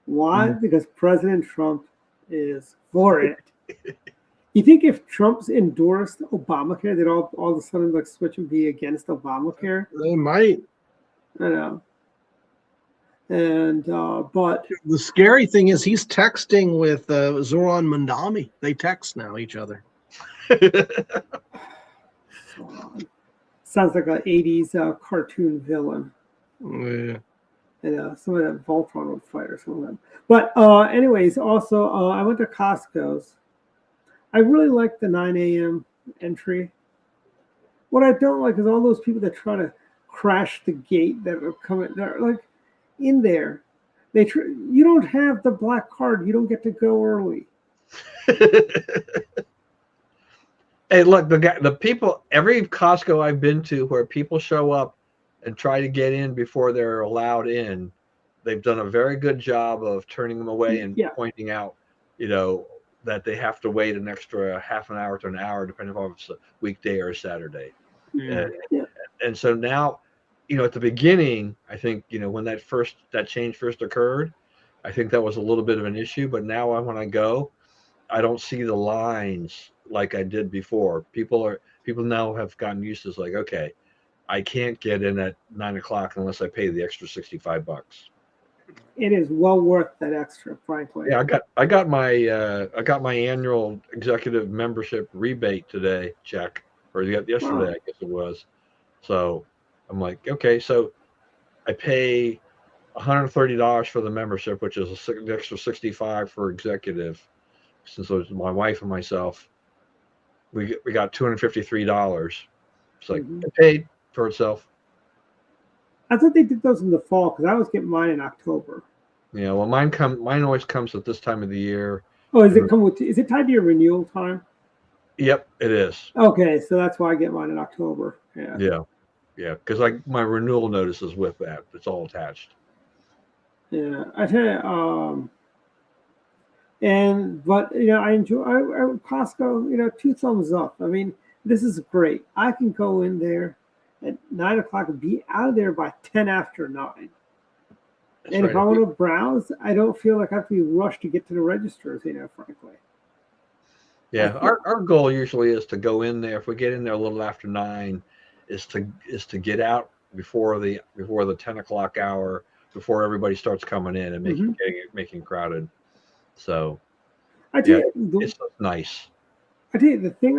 Speaker 5: Why? Because President Trump is for it. You think if Trump's endorsed Obamacare, they'd all of a sudden switch and be against Obamacare?
Speaker 6: They might.
Speaker 5: I know. And but
Speaker 6: the scary thing is he's texting with Zoran Mandami. They text now each other.
Speaker 5: Sounds like an 80s cartoon villain.
Speaker 6: Yeah.
Speaker 5: And some of that Voltron would fight or some of them. But anyways, also I went to Costco's. I really like the 9 a.m. entry. What I don't like is all those people that try to crash the gate that are coming. They're like in there. You don't have the black card. You don't get to go early.
Speaker 7: Hey, look, the people, every Costco I've been to where people show up and try to get in before they're allowed in, they've done a very good job of turning them away and pointing out, that they have to wait an extra half an hour to an hour, depending on if it's a weekday or a Saturday. And so now, at the beginning, I think, when that change first occurred, I think that was a little bit of an issue. But now when I go, I don't see the lines like I did before. People now have gotten used to, it's like, okay, I can't get in at 9 o'clock unless I pay the extra $65.
Speaker 5: It is well worth that extra, frankly.
Speaker 7: Yeah, I got my annual executive membership rebate today check, or yesterday, I guess it was. So I'm like, okay, so I pay $130 for the membership, which is an extra $65 for executive. Since it was my wife and myself, we got $253. It's like it paid for itself.
Speaker 5: I thought they did those in the fall because I was getting mine in October.
Speaker 7: Yeah, well, mine always comes at this time of the year.
Speaker 5: Oh, is it tied to your renewal time?
Speaker 7: Yep, it is.
Speaker 5: Okay, so that's why I get mine in October.
Speaker 7: Yeah, because my renewal notice is with that. It's all attached.
Speaker 5: Yeah, I tell you, I enjoy Costco. 2 thumbs up. I mean, this is great. I can go in there at 9 o'clock and be out of there by 10 after 9.
Speaker 7: That's
Speaker 5: and
Speaker 7: right.
Speaker 5: If I want to browse, I don't feel like I have to be rushed to get to the registers, frankly.
Speaker 7: Yeah, our goal usually is to go in there. If we get in there a little after 9, is to get out before the 10 o'clock hour, before everybody starts coming in and making crowded. So it's nice.
Speaker 5: I tell you the thing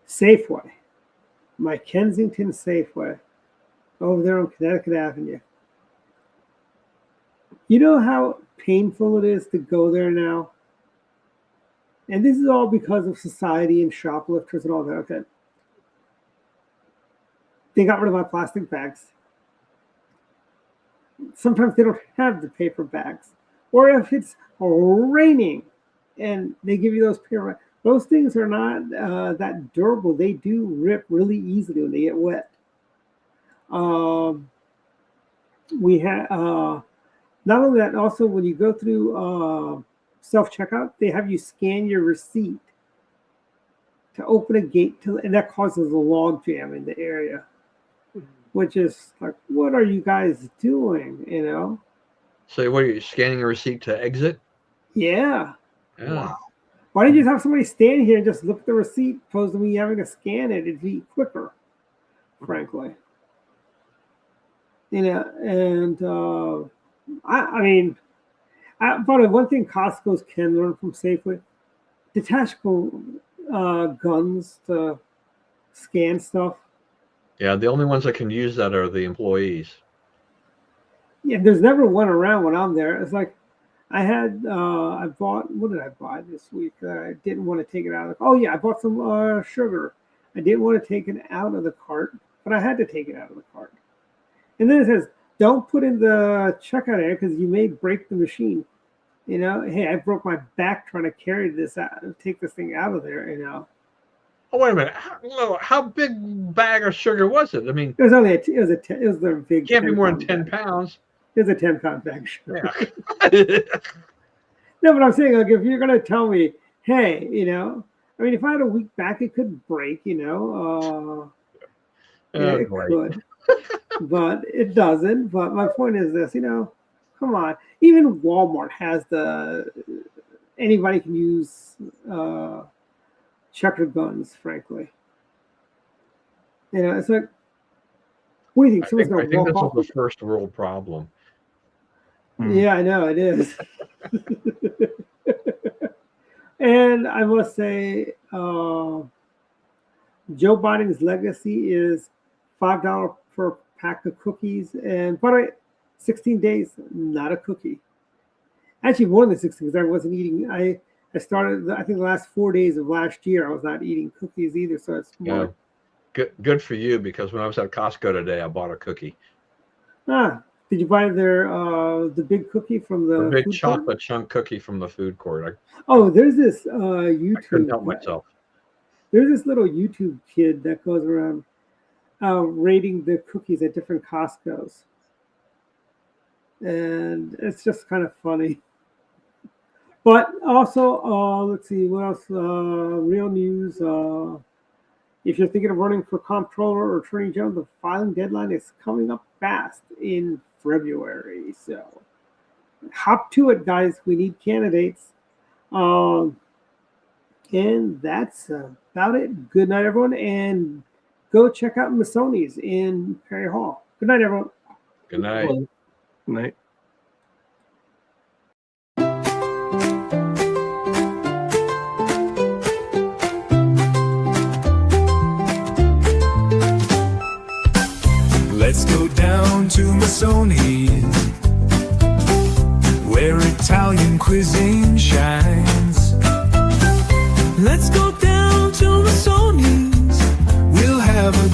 Speaker 5: Safeway, my Kensington Safeway, over there on Connecticut Avenue. You know how painful it is to go there now? And this is all because of society and shoplifters and all that. Okay. They got rid of my plastic bags. Sometimes they don't have the paper bags. Or if it's raining and they give you those paper bags, those things are not that durable. They do rip really easily when they get wet. We had not only that, also when you go through self-checkout, they have you scan your receipt to open a gate, and that causes a log jam in the area, which is like, what are you guys doing?
Speaker 7: So what are you scanning a receipt to exit?
Speaker 5: Yeah.
Speaker 7: Wow.
Speaker 5: Why don't you just have somebody stand here and just look at the receipt, opposed to me having to scan it? It'd be quicker, frankly. But one thing Costco's can learn from Safeway, detachable guns to scan stuff.
Speaker 7: Yeah, the only ones that can use that are the employees.
Speaker 5: Yeah, there's never one around when I'm there. It's like I bought, what did I buy this week? I didn't want to take it out of the, I bought some sugar. I didn't want to take it out of the cart, but I had to take it out of the cart. And then it says, don't put in the checkout area because you may break the machine. Hey, I broke my back trying to carry this out, take this thing out of there,
Speaker 7: Oh, wait a minute. How big bag of sugar was it? I mean,
Speaker 5: it was only it was the big.
Speaker 7: Can't be more than 10 pounds.
Speaker 5: It was a 10-pound bag of sugar.
Speaker 7: Yeah.
Speaker 5: No, but I'm saying, like, if you're gonna tell me, hey, if I had a weak back, it could break, it could, but it doesn't. But my point is this, come on. Even Walmart has anybody can use checker guns, frankly. It's like, what do you think?
Speaker 7: I think this is the first world problem.
Speaker 5: Yeah, I know it is. And I must say, Joe Biden's legacy is $5 per pack of cookies. And by the way, 16 days, not a cookie. Actually, more than 16 because I wasn't eating. I started, I think, the last 4 days of last year, I was not eating cookies either. So it's more.
Speaker 7: Good for you, because when I was at Costco today, I bought a cookie.
Speaker 5: Did you buy the big cookie from the
Speaker 7: big
Speaker 5: food
Speaker 7: chocolate
Speaker 5: court?
Speaker 7: chunk cookie from the food court.
Speaker 5: There's this
Speaker 7: I couldn't
Speaker 5: YouTube.
Speaker 7: help myself.
Speaker 5: There's this little YouTube kid that goes around rating the cookies at different Costco's. And it's just kind of funny. But also, let's see, what else? Real news. If you're thinking of running for comptroller or attorney general, the filing deadline is coming up fast in February. So hop to it, guys. We need candidates. And that's about it. Good night, everyone. And go check out Masoni's in Perry Hall. Good night, everyone.
Speaker 7: Good night.
Speaker 6: Good night.
Speaker 4: Let's go down to Masoni's, where Italian cuisine shines. Let's go down to Masoni's, we'll have a